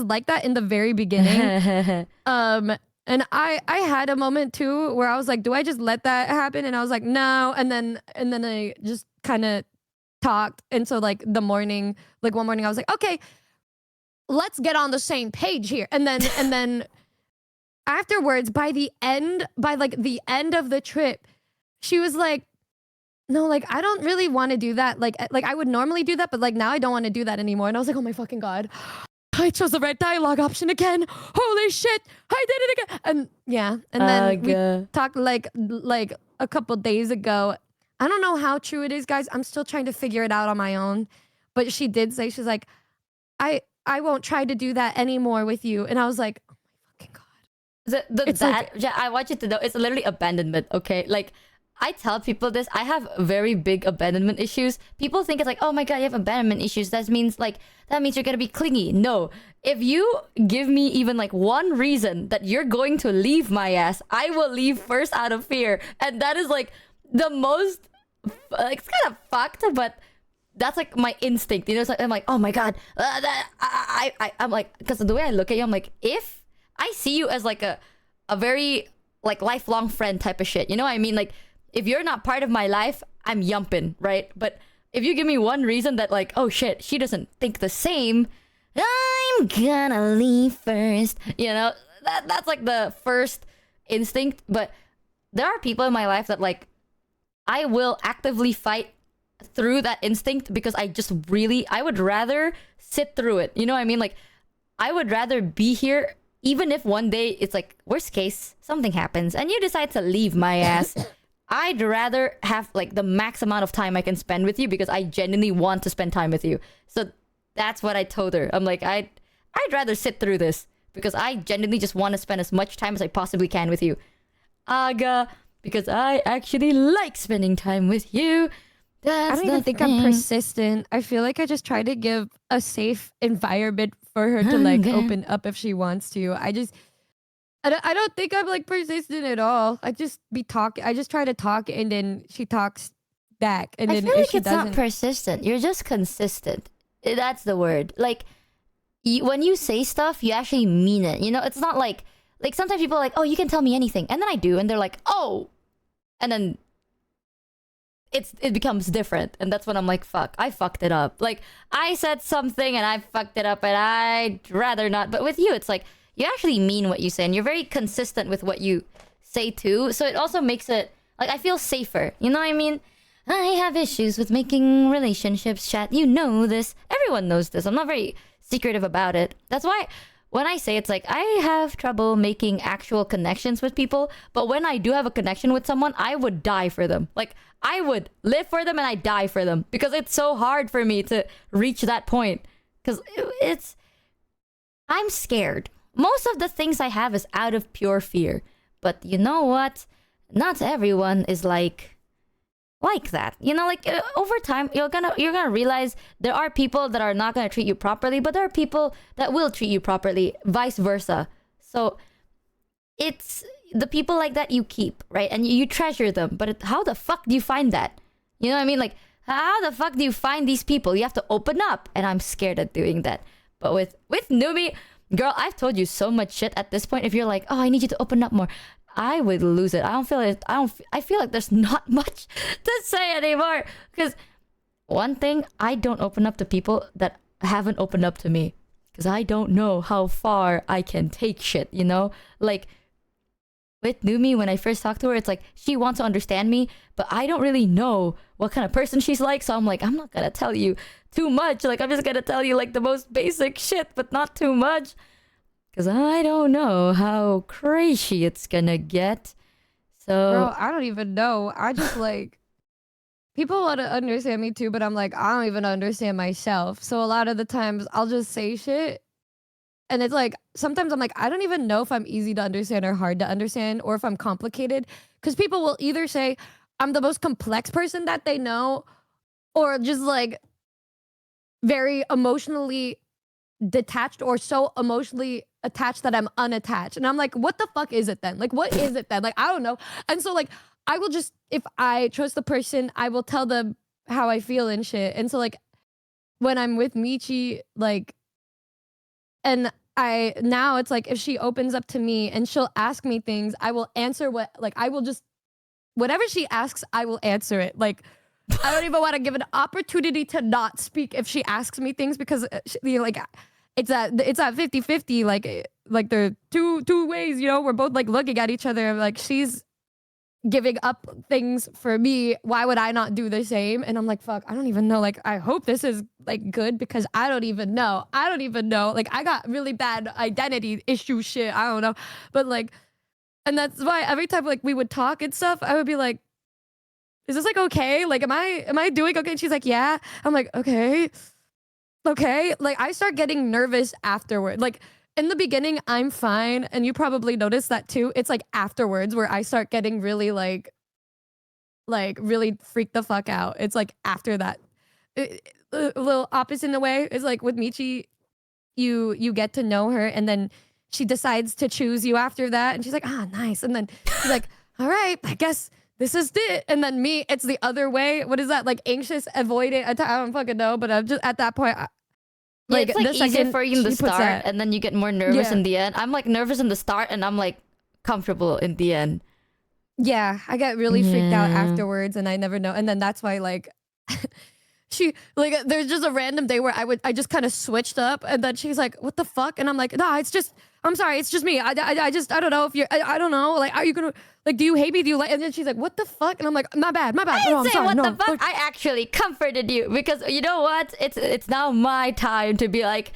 like that in the very beginning. And And I had a moment too where I was like, do I just let that happen? And I was like, no. And then I just kind of talked. And so like one morning I was like, okay, let's get on the same page here. And then afterwards, by the end of the trip, she was like, no, like I don't really want to do that. Like I would normally do that, but like now I don't want to do that anymore. And I was like, oh my fucking God. I chose the right dialogue option again. Holy shit. I did it again. And yeah. And then we talked like a couple days ago. I don't know how true it is, guys. I'm still trying to figure it out on my own. But she did say, she's like, I won't try to do that anymore with you. And I was like, oh my fucking God. Yeah, I want you to know, it's literally abandonment, okay? Like, I tell people this, I have very big abandonment issues. People think it's like, oh my God, you have abandonment issues. That means you're gonna be clingy. No. If you give me even like one reason that you're going to leave my ass, I will leave first out of fear. And that is like the most, like, it's kind of fucked, but that's like my instinct. You know, it's like, I'm like, oh my God. I'm like, because the way I look at you, I'm like, if I see you as like a very like lifelong friend type of shit, you know what I mean? Like, if you're not part of my life, I'm yumping, right? But if you give me one reason that like, oh shit, she doesn't think the same, I'm gonna leave first. You know, that's like the first instinct. But there are people in my life that like, I will actively fight through that instinct because I would rather sit through it. You know what I mean? Like, I would rather be here even if one day it's like, worst case, something happens and you decide to leave my ass. I'd rather have like the max amount of time I can spend with you because I genuinely want to spend time with you. So that's what I told her. I'm like, I'd rather sit through this because I genuinely just want to spend as much time as I possibly can with you. Aga, because I actually like spending time with you. I don't even think I'm persistent. I feel like I just try to give a safe environment for her to like open up if she wants to. I don't think I'm like persistent at all. I just try to talk and then she talks back. And then I feel like it's not persistent. You're just consistent. That's the word. Like, when you say stuff, you actually mean it. You know, it's not like sometimes people are like, oh, you can tell me anything. And then I do. And they're like, oh. And then it becomes different. And that's when I'm like, fuck, I fucked it up. Like, I said something and I fucked it up and I'd rather not. But with you, it's like, you actually mean what you say and you're very consistent with what you say too. So it also makes it, like, I feel safer. You know what I mean? I have issues with making relationships, chat. You know this. Everyone knows this. I'm not very secretive about it. That's why when I say it's like, I have trouble making actual connections with people. But when I do have a connection with someone, I would die for them. Like, I would live for them and I die for them. Because it's so hard for me to reach that point. Because I'm scared. Most of the things I have is out of pure fear. But you know what? Not everyone is like that. You know, like over time you're gonna realize there are people that are not gonna treat you properly, but there are people that will treat you properly, vice versa. So it's the people like that you keep, right? And you treasure them. But how the fuck do you find that? You know what I mean? Like, how the fuck do you find these people? You have to open up, and I'm scared of doing that. But with Numi, girl, I've told you so much shit at this point. If you're like, oh, I need you to open up more, I would lose it. I feel like there's not much to say anymore. Because one thing, I don't open up to people that haven't opened up to me. Because I don't know how far I can take shit, you know? Like, with Numi, when I first talked to her, it's like, she wants to understand me, but I don't really know what kind of person she's like. So I'm like, I'm not gonna tell you too much. Like, I'm just gonna tell you like the most basic shit, but not too much. Because I don't know how crazy it's gonna get. So, bro, I don't even know. I just like, people want to understand me too, but I'm like, I don't even understand myself. So a lot of the times I'll just say shit. And it's like, sometimes I'm like, I don't even know if I'm easy to understand or hard to understand or if I'm complicated. Because people will either say I'm the most complex person that they know or just like very emotionally detached or so emotionally attached that I'm unattached. And I'm like, what the fuck is it then? Like, what is it then? Like, I don't know. And so like, I will just, if I trust the person, I will tell them how I feel and shit. And so like, when I'm with Michi, like, And now it's like if she opens up to me and she'll ask me things, I will answer whatever she asks, I will answer it. Like I don't even want to give an opportunity to not speak if she asks me things, because it's at 50-50. Like there are two ways, we're both like looking at each other. Like she's giving up things for me. Why would I not do the same? And I'm like, fuck, I don't even know. Like, I hope this is like good, because I don't even know. Like, I got really bad identity issue shit. I don't know. But like, and that's why every time like we would talk and stuff, I would be like, is this like okay? Like, am I doing okay? And she's like, yeah. I'm like, okay. Like, I start getting nervous afterward. Like, in the beginning, I'm fine, and you probably noticed that too. It's like afterwards where I start getting really like really freak the fuck out. It's like after that, a little opposite in a way. It's like with Michi, you get to know her, and then she decides to choose you after that, and she's like, ah, nice, and then she's like, all right, I guess this is it. And then me, it's the other way. What is that? Like anxious, avoidant. I don't fucking know, but I'm just at that point. Like, it's like easier for you in the start, and then you get more nervous in the end. I'm like nervous in the start, and I'm like comfortable in the end. Yeah, I get really freaked out afterwards, and I never know. And then that's why like she like there's just a random day where I just kind of switched up, and then she's like, "What the fuck?" And I'm like, "Nah, I'm sorry, it's just me. I don't know if you're. I don't know. Like, are you gonna like? Do you hate me? Do you like?" And then she's like, "What the fuck?" And I'm like, "My bad. I didn't say what the fuck. I actually comforted you, because you know what? It's now my time to be like,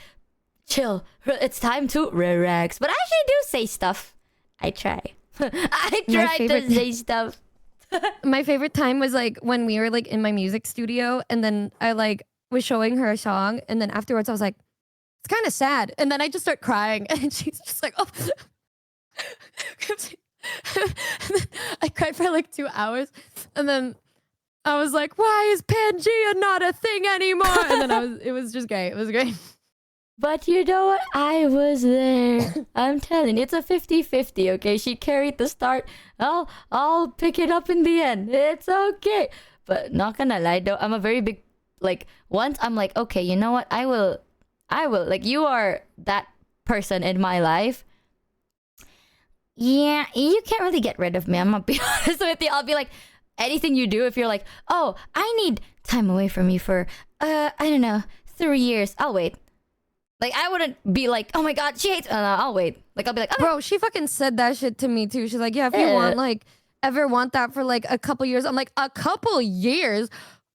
chill. It's time to relax. But I actually do say stuff. I try. I try to say stuff. My favorite time was like when we were like in my music studio, and then I like was showing her a song, and then afterwards I was like, it's kind of sad, and then I just start crying, and she's just like, oh. I cried for like 2 hours, and then I was like, why is Pangea not a thing anymore? And then it was just great. It was great. But you know what? I was there. I'm telling you, it's a 50-50, okay? She carried the start. I'll pick it up in the end. It's okay. But not gonna lie though, I'm a very big, like, once I'm like, okay, you know what? I will, like, you are that person in my life. Yeah, you can't really get rid of me. I'm gonna be honest with you. I'll be like, anything you do, if you're like, oh, I need time away from you for, I don't know, 3 years. I'll wait. Like, I wouldn't be like, oh my god, she hates. I'll wait. Like, I'll be like, okay. Bro, she fucking said that shit to me too. She's like, yeah, if you want, like, ever want that for like a couple years. I'm like, a couple years?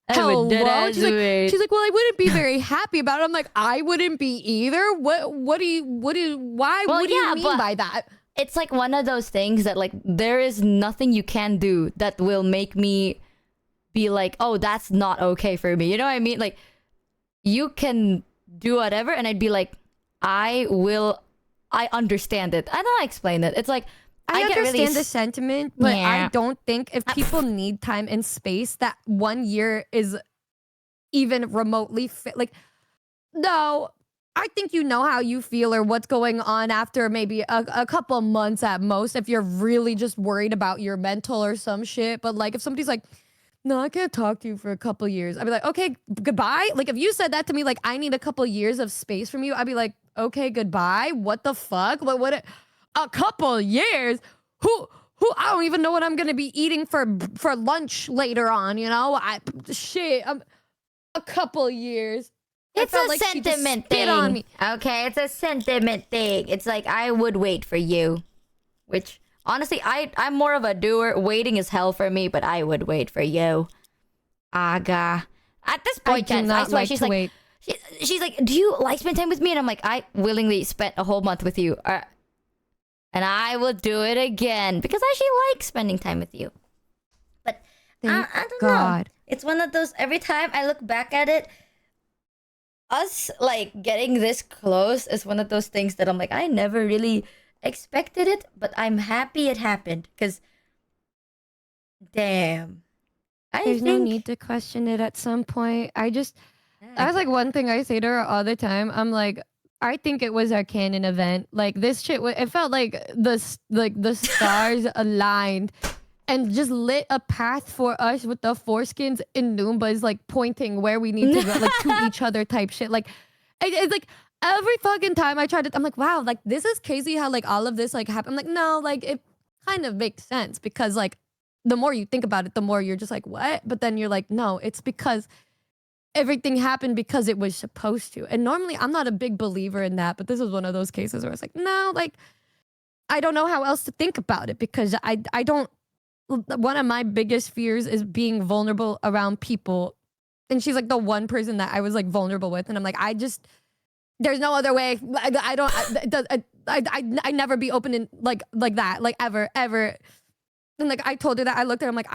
Hello? She's like, well, I wouldn't be very happy about it. I'm like, I wouldn't be either. What do you mean by that? It's like one of those things that like there is nothing you can do that will make me be like, oh, that's not okay for me. You know what I mean? Like, you can do whatever, and I'd be like, I understand it. I don't explain it. It's like, I understand the sentiment, but I don't think if people need time and space, that 1 year is even remotely fit. Like, no, I think you know how you feel or what's going on after maybe a couple months at most, if you're really just worried about your mental or some shit. But like, if somebody's like, no, I can't talk to you for a couple years, I'd be like, okay, goodbye. Like, if you said that to me, like, I need a couple years of space from you, I'd be like, okay, goodbye. What the fuck? What a couple years? Who I don't even know what I'm gonna be eating for lunch later on, you know? A couple years. It's a sentiment thing. On me. Okay, it's a sentiment thing. It's like, I would wait for you. Which, honestly, I'm more of a doer. Waiting is hell for me, but I would wait for you. Aga. At this point, I swear, she's like, wait. She's like, do you like spend time with me? And I'm like, I willingly spent a whole month with you. And I will do it again. Because I actually like spending time with you. But I don't know. It's one of those, every time I look back at it, us like getting this close is one of those things that I'm like, I never really expected it, but I'm happy it happened, because damn, there's no need to question it at some point. That's like one thing I say to her all the time. I'm like, I think it was our canon event. Like, this shit, it felt like the stars aligned and just lit a path for us with the foreskins in Noombas, like pointing where we need to go, like to each other type shit. Like, it's like, every fucking time I tried to, I'm like, wow, like this is crazy how like all of this like happened. I'm like, no, like it kind of makes sense because like the more you think about it, the more you're just like, what? But then you're like, no, it's because everything happened because it was supposed to. And normally I'm not a big believer in that, but this was one of those cases where I was like, no, like I don't know how else to think about it because I don't, one of my biggest fears is being vulnerable around people. And she's like the one person that I was like vulnerable with. And I'm like, there's no other way. I never be open in like that, like ever. And like I told her that I looked at her, I'm like,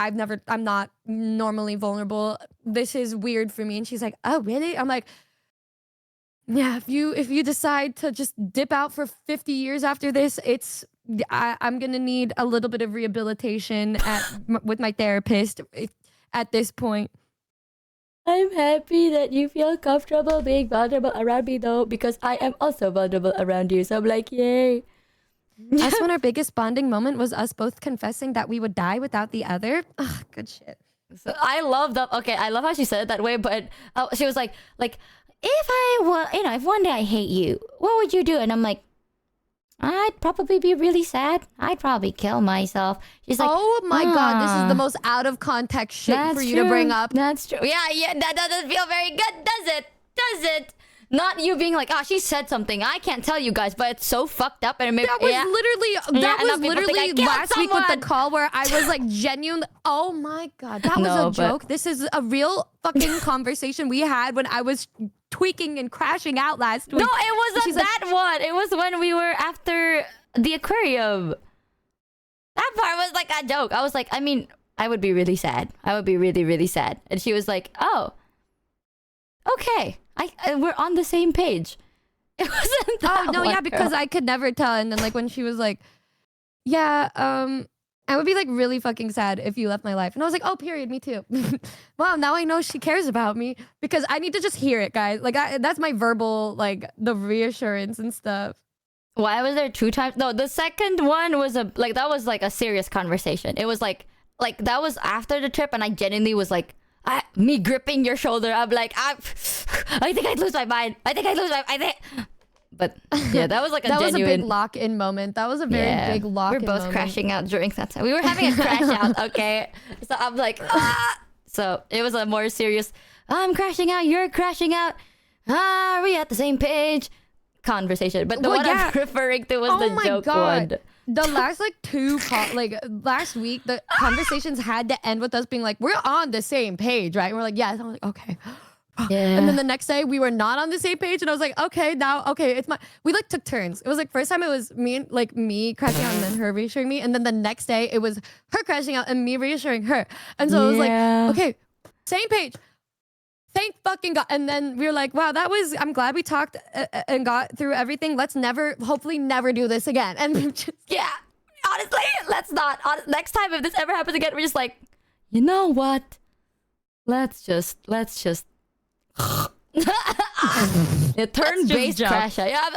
I'm not normally vulnerable. This is weird for me. And she's like, oh really? I'm like, yeah, if you decide to just dip out for 50 years after this, I'm gonna need a little bit of rehabilitation with my therapist at this point. I'm happy that you feel comfortable being vulnerable around me though, because I am also vulnerable around you. So I'm like, yay. That's when our biggest bonding moment was us both confessing that we would die without the other. Ugh, good shit. So I love how she said it that way, but she was like, if one day I hate you, what would you do? And I'm like, I'd probably be really sad. I'd probably kill myself. She's like, oh my God, this is the most out of context shit for you to bring up. That's true. Yeah, that doesn't feel very good, does it? Not you being like, she said something. I can't tell you guys, but it's so fucked up. And that was literally last week with the call where I was like genuine. Oh my God, that was a joke. This is a real fucking conversation we had when I was tweaking and crashing out last week. No, it wasn't that one. It was when we were after the aquarium. That part was like a joke. I was like, I mean, I would be really sad. I would be really, really sad. And she was like, oh, okay. We're on the same page. It wasn't that no, yeah, because I could never tell. And then like when she was like, yeah, I would be like really fucking sad if you left my life. And I was like, oh, period, me too. Wow, now I know she cares about me because I need to just hear it, guys. Like that's my verbal, like the reassurance and stuff. Why was there 2 times? No, the second one was that was like a serious conversation. It was like that was after the trip, and I genuinely was like, me gripping your shoulder. I'm like, I think I'd lose my mind. But yeah, that was like that was a big lock-in moment. That was a very big lock-in moment. We're both crashing out during that time. We were having a crash out, okay? So I'm like, So it was a more serious, I'm crashing out, you're crashing out. Are we at the same page? Conversation. But the one I'm referring to was the joke one. The last like last week, the conversations had to end with us being like, we're on the same page, right? And we're like, yes. I'm like, okay. Yeah. And then the next day we were not on the same page, and I was like, okay, it's we like took turns. It was like first time it was me crashing out and then her reassuring me, and then the next day it was her crashing out and me reassuring her. And so it was like, okay, same page. Thank fucking God. And then we were like, wow, I'm glad we talked and got through everything. Let's hopefully never do this again. And honestly, let's not. Next time if this ever happens again, we're just like, you know what? Let's just the turn-based crash out. Yeah,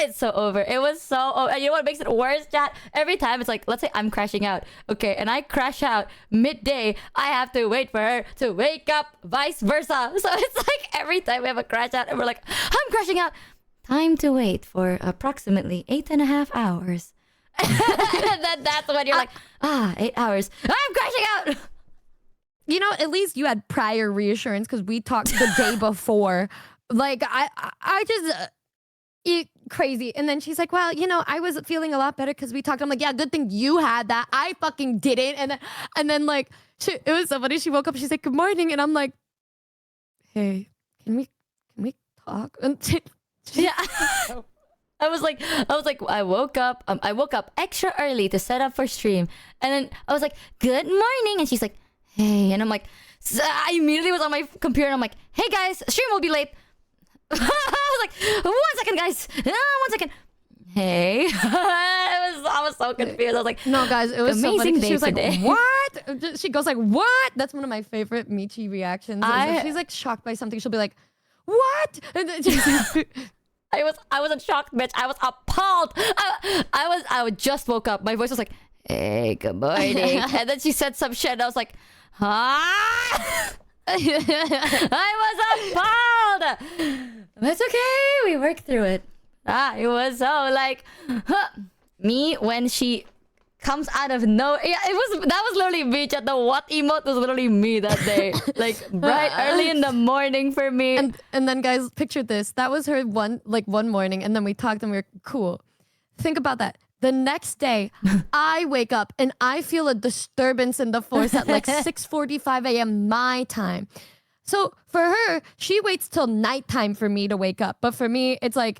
it's so over. It was so over. And you know what makes it worse, chat? Every time it's like, let's say I'm crashing out, okay, and I crash out midday, I have to wait for her to wake up, vice versa. So it's like every time we have a crash out and we're like, I'm crashing out, time to wait for approximately 8.5 hours. And then that's when you're like, 8 hours, I'm crashing out. You know, at least you had prior reassurance because we talked the day before. Like, I just crazy. And then she's like, well, you know, I was feeling a lot better because we talked. I'm like, yeah, good thing you had that. I fucking didn't. And then like, it was so funny. She woke up. She's like, good morning. And I'm like, hey, can we talk? And yeah. I woke up extra early to set up for stream. And then I was like, good morning. And she's like, hey. And I'm like, I immediately was on my computer and I'm like, hey guys, stream will be late. I was like, 1 second guys, 1 second. Hey. I was so confused. I was like, no guys, it was so funny. She was today. Like, what? She goes like, what? That's one of my favorite Michi reactions. She's like shocked by something. She'll be like, what? And then I wasn't shocked, bitch. I was appalled. I just woke up. My voice was like, hey, good morning. And then she said some shit and I was like, huh? I was appalled. That's okay. We worked through it. It was so like me when she comes out of no. Yeah, that was literally me. Chat. The what emote was literally me that day. Like bright early in the morning for me. And then guys, picture this. That was her one morning, and then we talked and we were cool. Think about that. The next day, I wake up and I feel a disturbance in the force at like 6:45 a.m. my time. So for her, she waits till nighttime for me to wake up. But for me, it's I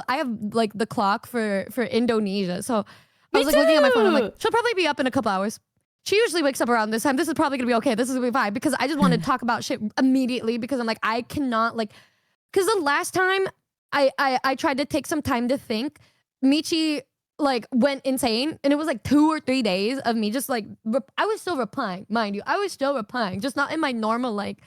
have like the clock for Indonesia. So I was like looking at my phone. I'm like, she'll probably be up in a couple hours. She usually wakes up around this time. This is probably gonna be okay. This is gonna be fine because I just want to talk about shit immediately because I'm like, I cannot because the last time I tried to take some time to think, Michi like went insane, and it was like 2 or 3 days of me just like I was still replying, mind you. I was still replying, just not in my normal like,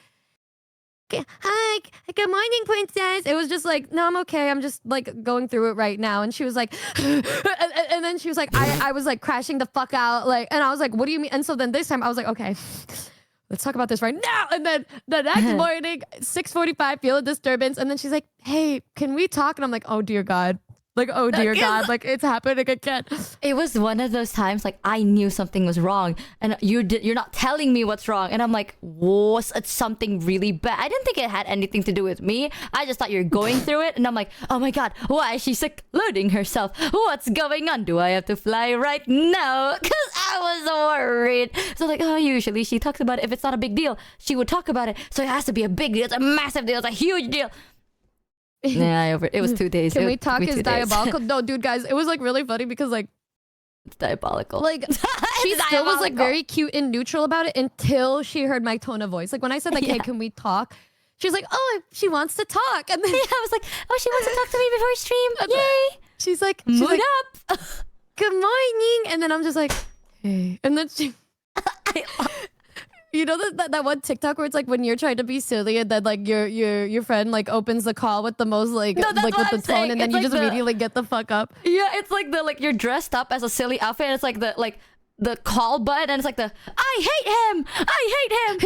hi, good morning, princess. It was just like, no, I'm okay. I'm just like going through it right now. And she was like, and then she was like, I was like crashing the fuck out, like, and I was like, what do you mean? And so then this time I was like, okay, let's talk about this right now. And then the next morning, 6:45, feel a disturbance. And then she's like, hey, can we talk? And I'm like, oh dear God. Like, oh dear God, like it's happening again. It was one of those times like I knew something was wrong and you're not telling me what's wrong. And I'm like, was it something really bad? I didn't think it had anything to do with me. I just thought you're going through it. And I'm like, oh my God, why is she secluding herself? What's going on? Do I have to fly right now? Because I was worried. So like, oh, usually she talks about it. If it's not a big deal, she would talk about it. So it has to be a big deal. It's a massive deal. It's a huge deal. Yeah, it was 2 days. Can we talk is diabolical? No, dude, guys, it was like really funny because like it's diabolical. Like she still was like very cute and neutral about it until she heard my tone of voice. Like when I said like, hey, can we talk? She was like, oh, she wants to talk. And then I was like, oh, she wants to talk to me before stream. Yay! She's like, mood up. Good morning. And then I'm just like, hey. And then she you know that one TikTok where it's like when you're trying to be silly and then like your friend like opens the call with the most like with the tone and then you just immediately get the fuck up. Yeah, it's like the like you're dressed up as a silly outfit and it's like the call button and it's like the I hate him.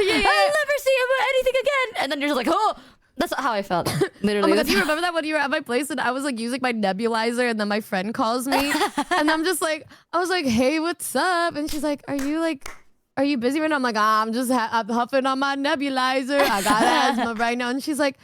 Yeah. I'll never see him anything again. And then you're just like, oh, that's how I felt. Literally. Oh my God, do you remember that when you were at my place and I was like using my nebulizer and then my friend calls me and I'm just like, I was like, hey, what's up? And she's like, are you busy right now? I'm like, I'm just I'm huffing on my nebulizer. I got asthma right now. And she's like,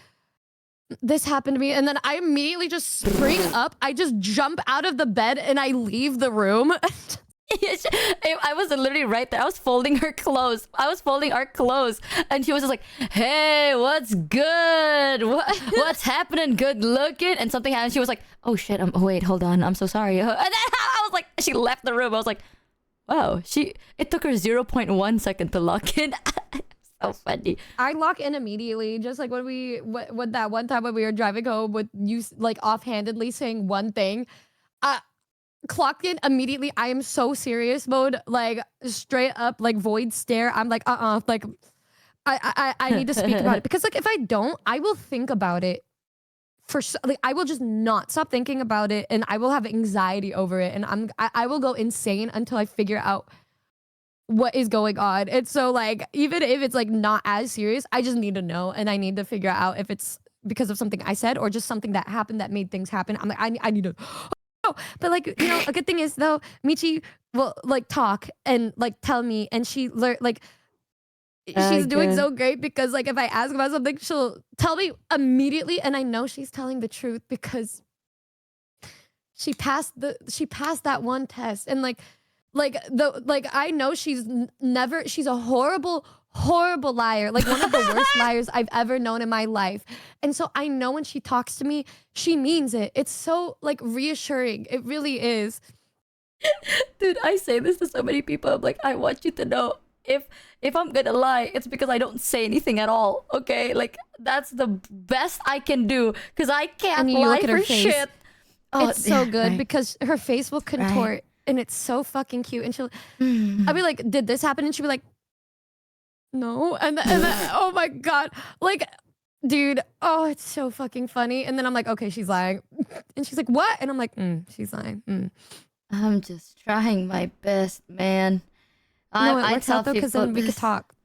this happened to me. And then I immediately just spring up. I just jump out of the bed and I leave the room. I was literally right there. I was folding her clothes. I was folding our clothes. And she was just like, hey, what's good? What's happening? Good looking? And something happened. She was like, oh shit. Oh wait, hold on. I'm so sorry. And then I was like, she left the room. I was like, wow, it took her 0.1 second to lock in. So funny. I lock in immediately, just like when that one time when we were driving home with you like offhandedly saying one thing. Clocked in immediately. I am so serious mode, like straight up, like void stare. I'm like, like I need to speak about it because like if I don't, I will think about it. Like I will just not stop thinking about it and I will have anxiety over it and I will go insane until I figure out what is going on. And so like even if it's like not as serious, I just need to know and I need to figure out if it's because of something I said or just something that happened that made things happen. I'm like I need to but like, you know, a good thing is though, Michi will like talk and like tell me and she like she's doing so great because like if I ask about something, she'll tell me immediately and I know she's telling the truth because she passed that one test and like I know she's a horrible liar, like one of the worst liars I've ever known in my life. And so I know when she talks to me, she means it. It's so like reassuring. It really is. Dude, I say this to so many people. I'm like, I want you to know if I'm gonna lie, it's because I don't say anything at all. Okay, like that's the best I can do because I can't lie for shit. Oh, it's so good because her face will contort and it's so fucking cute. And I'll be like, did this happen? And she'll be like, no. And then oh my God, like, dude, oh, it's so fucking funny. And then I'm like, okay, she's lying. And she's like, what? And I'm like, she's lying. I'm just trying my best, man. No, it works out though because then we could talk.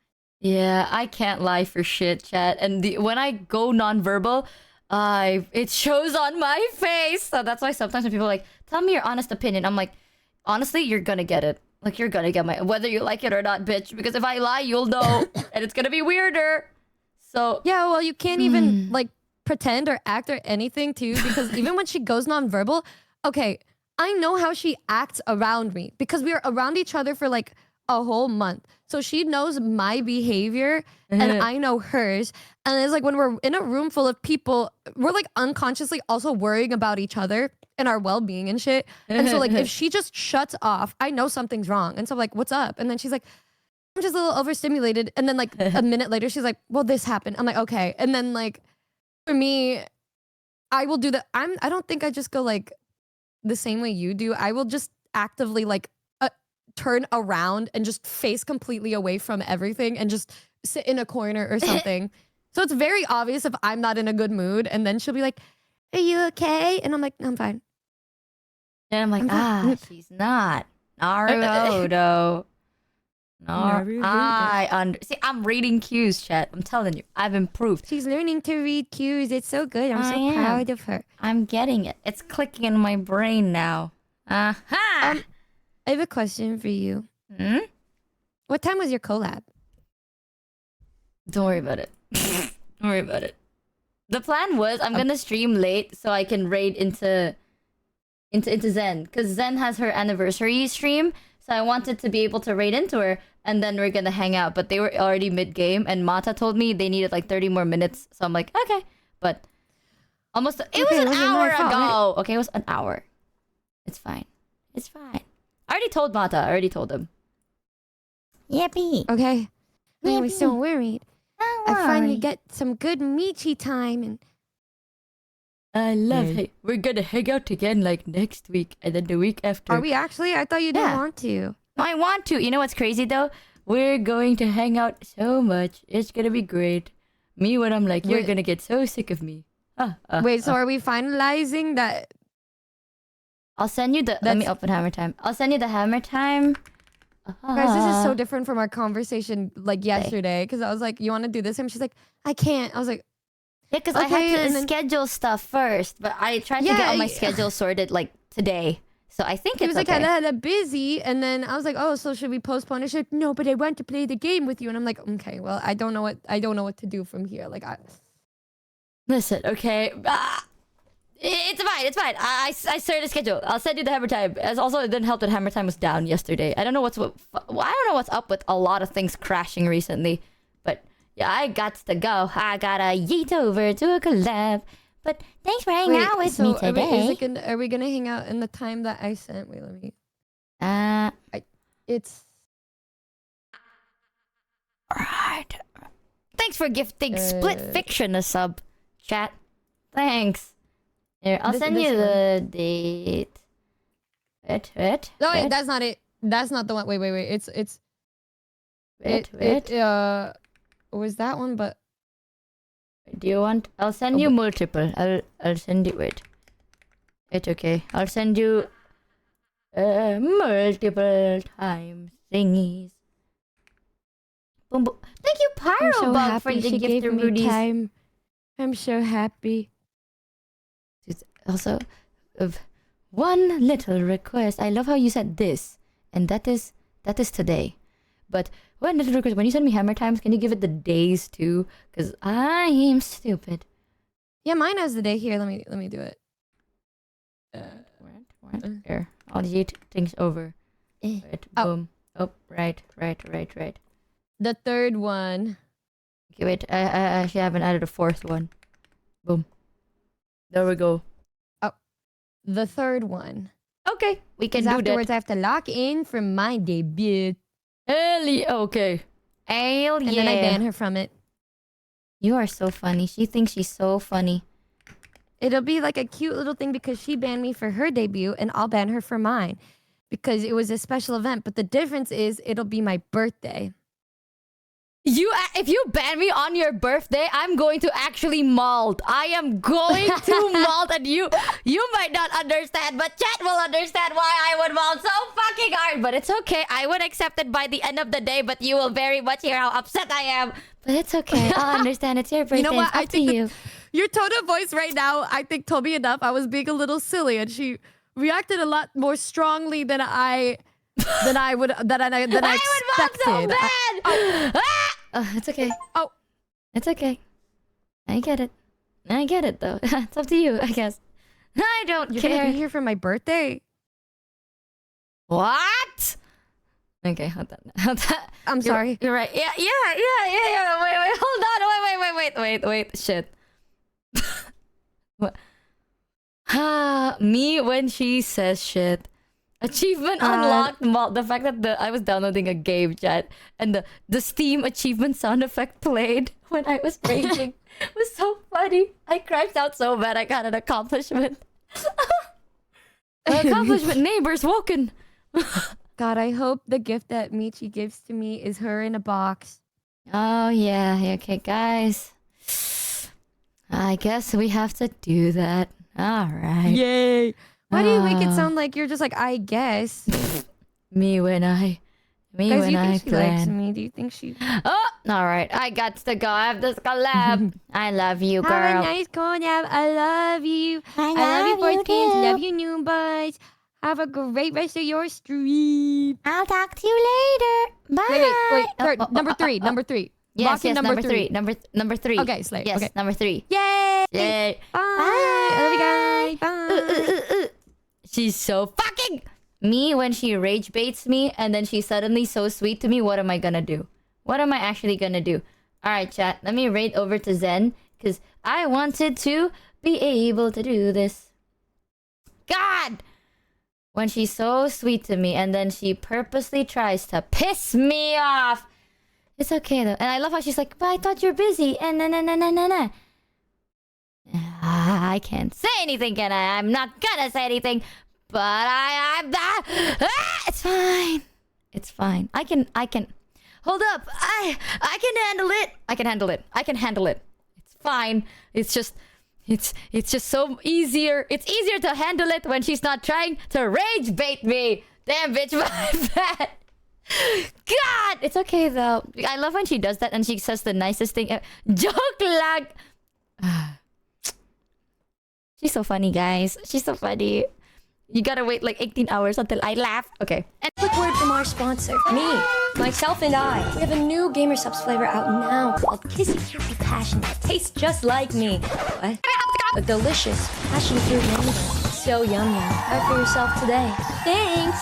Yeah, I can't lie for shit, chat. And when I go nonverbal, it shows on my face. So that's why sometimes when people are like, tell me your honest opinion, I'm like, honestly, you're gonna get it. Like, you're gonna get my whether you like it or not, bitch. Because if I lie, you'll know, and it's gonna be weirder. So yeah, well, you can't even like pretend or act or anything too, because even when she goes nonverbal, okay, I know how she acts around me because we are around each other for like a whole month. So she knows my behavior and I know hers. And it's like when we're in a room full of people, we're like unconsciously also worrying about each other and our well-being and shit. And so like if she just shuts off, I know something's wrong. And so I'm like, what's up? And then she's like, I'm just a little overstimulated. And then like a minute later, she's like, well, this happened. I'm like, okay. And then like for me, I will do that. I don't think I just go like the same way you do. I will just actively like turn around and just face completely away from everything and just sit in a corner or something. So it's very obvious if I'm not in a good mood. And then she'll be like, are you okay? And I'm like, no, I'm fine. And I'm like, she's not. Naruto. No, see, I'm reading cues, chat. I'm telling you, I've improved. She's learning to read cues. It's so good. I'm so proud of her. I'm getting it. It's clicking in my brain now. I have a question for you. What time was your collab? Don't worry about it. Don't worry about it. The plan was I'm gonna stream late so I can raid into Zen, because Zen has her anniversary stream. So I wanted to be able to raid into her, and then we're gonna hang out. But they were already mid-game, and Mata told me they needed like 30 more minutes. So I'm like, okay. But almost... It was an hour ago! Right? Okay, it was an hour. It's fine. It's fine. I already told Mata. I already told him. Yippee. Okay. I was so worried. I finally get some good Michi time, and... I love it. We're gonna hang out again like next week and then the week after. Are we actually? I thought you didn't want to. I want to. You know what's crazy though? We're going to hang out so much. It's gonna be great. Me when I'm like, you're gonna get so sick of me. Wait, so are we finalizing that? I'll send you the... Let me open hammer time. I'll send you the hammer time. Guys, this is so different from our conversation like yesterday. Because I was like, you want to do this? And she's like, I can't. I was like... Yeah, because I had to schedule stuff first, but I tried to get all my schedule sorted like today. So I think it was like hella busy, and then I was like, oh, so should we postpone it? She's like, no, but I want to play the game with you, and I'm like, okay, well, I don't know what to do from here. Like, listen, okay, it's fine. I started a schedule. I'll send you the hammer time. As also, it didn't help that hammer time was down yesterday. I don't know what's up with a lot of things crashing recently, but. Yeah, I got to go. I gotta yeet over to a collab. But thanks for hanging out with me today. Are we gonna hang out in the time that I sent? Wait, let me... It's... Alright. Thanks for gifting Split Fiction a sub, chat. Thanks. Here, I'll send you the date. Wait. No, wait, that's not it. That's not the one. Wait. It's... was that one, but... Do you want... I'll send you multiple. I'll send you... Wait, okay. I'll send you... multiple times thingies. Boom, boom. Thank you, Pyrobug, for the gift of Rudy's. I'm so happy. Also, one little request. I love how you said this. And that is today. But... one little request, when you send me hammer times, can you give it the days too? Because I am stupid. Yeah, mine has the day here. Let me do it. Here, I'll yeet things over. Right, boom. Oh, right. The third one. Okay, wait. I actually haven't added a fourth one. Boom. There we go. Oh, the third one. Okay, we can do that. Afterwards, I have to lock in for my debut. Okay. And then I ban her from it. You are so funny. She thinks she's so funny. It'll be like a cute little thing because she banned me for her debut and I'll ban her for mine. Because it was a special event. But the difference is it'll be my birthday. If you ban me on your birthday, I'm going to actually malt. I am going to malt, and you might not understand, but chat will understand why I would malt so fucking hard. But it's okay. I would accept it by the end of the day, but you will very much hear how upset I am. But it's okay. I'll understand. It's your birthday. You know what? It's up to you. Your tone of voice right now, I think, told me enough. I was being a little silly, and she reacted a lot more strongly than I expected. So bad. It's okay. Oh, it's okay. I get it. I get it though. It's up to you, I guess. I don't you're care. gonna be here for my birthday? What? Okay, hold on. I'm sorry. You're right. Yeah. Wait. Hold on. Wait. Shit. What? Me when she says shit. Achievement unlocked. The fact that I was downloading a game, chat, and the Steam achievement sound effect played when I was raging was so funny. I crashed out so bad. I got an accomplishment. Accomplishment. Neighbors woken. God, I hope the gift that Michi gives to me is her in a box. Oh yeah. Okay, guys. I guess we have to do that. All right. Yay! Why do you make it sound like you're just like, I guess? Me when I Guys, do you think she likes plan. me? Do you think she... Oh, all right. I got to go. I have this collab. I love you, girl. Have a nice collab. I love you. I love you, Force Games. Love you, Noombuzz. Have a great rest of your stream. I'll talk to you later. Bye. Wait. Third, number three. Yes, Locking number three. Number three. Okay, Slay. Yes, Okay. number 3. Yay! Yay. Bye. I love you guys. Bye. She's so fucking... Me, when she rage baits me and then she's suddenly so sweet to me, what am I gonna do? What am I actually gonna do? Alright, chat. Let me raid over to Zen, because I wanted to be able to do this. God! When she's so sweet to me and then she purposely tries to piss me off. It's okay though. And I love how she's like, but I thought you're busy. And na. I can't say anything, can I? I'm not gonna say anything. But it's fine. It's fine. I can hold up. I can handle it. I can handle it. It's fine. It's just so easier. It's easier to handle it when she's not trying to rage bait me. Damn bitch, my bad. God, it's okay though. I love when she does that and she says the nicest thing. Joke lag. She's so funny, guys. She's so funny. You gotta wait like 18 hours until I laugh. Okay. And quick word from our sponsor, me, myself, and I. We have a new Gamer Subs flavor out now called Kissy Kissy Passion that tastes just like me. What? A delicious passion fruit mango. So yum yum. Try for yourself today. Thanks.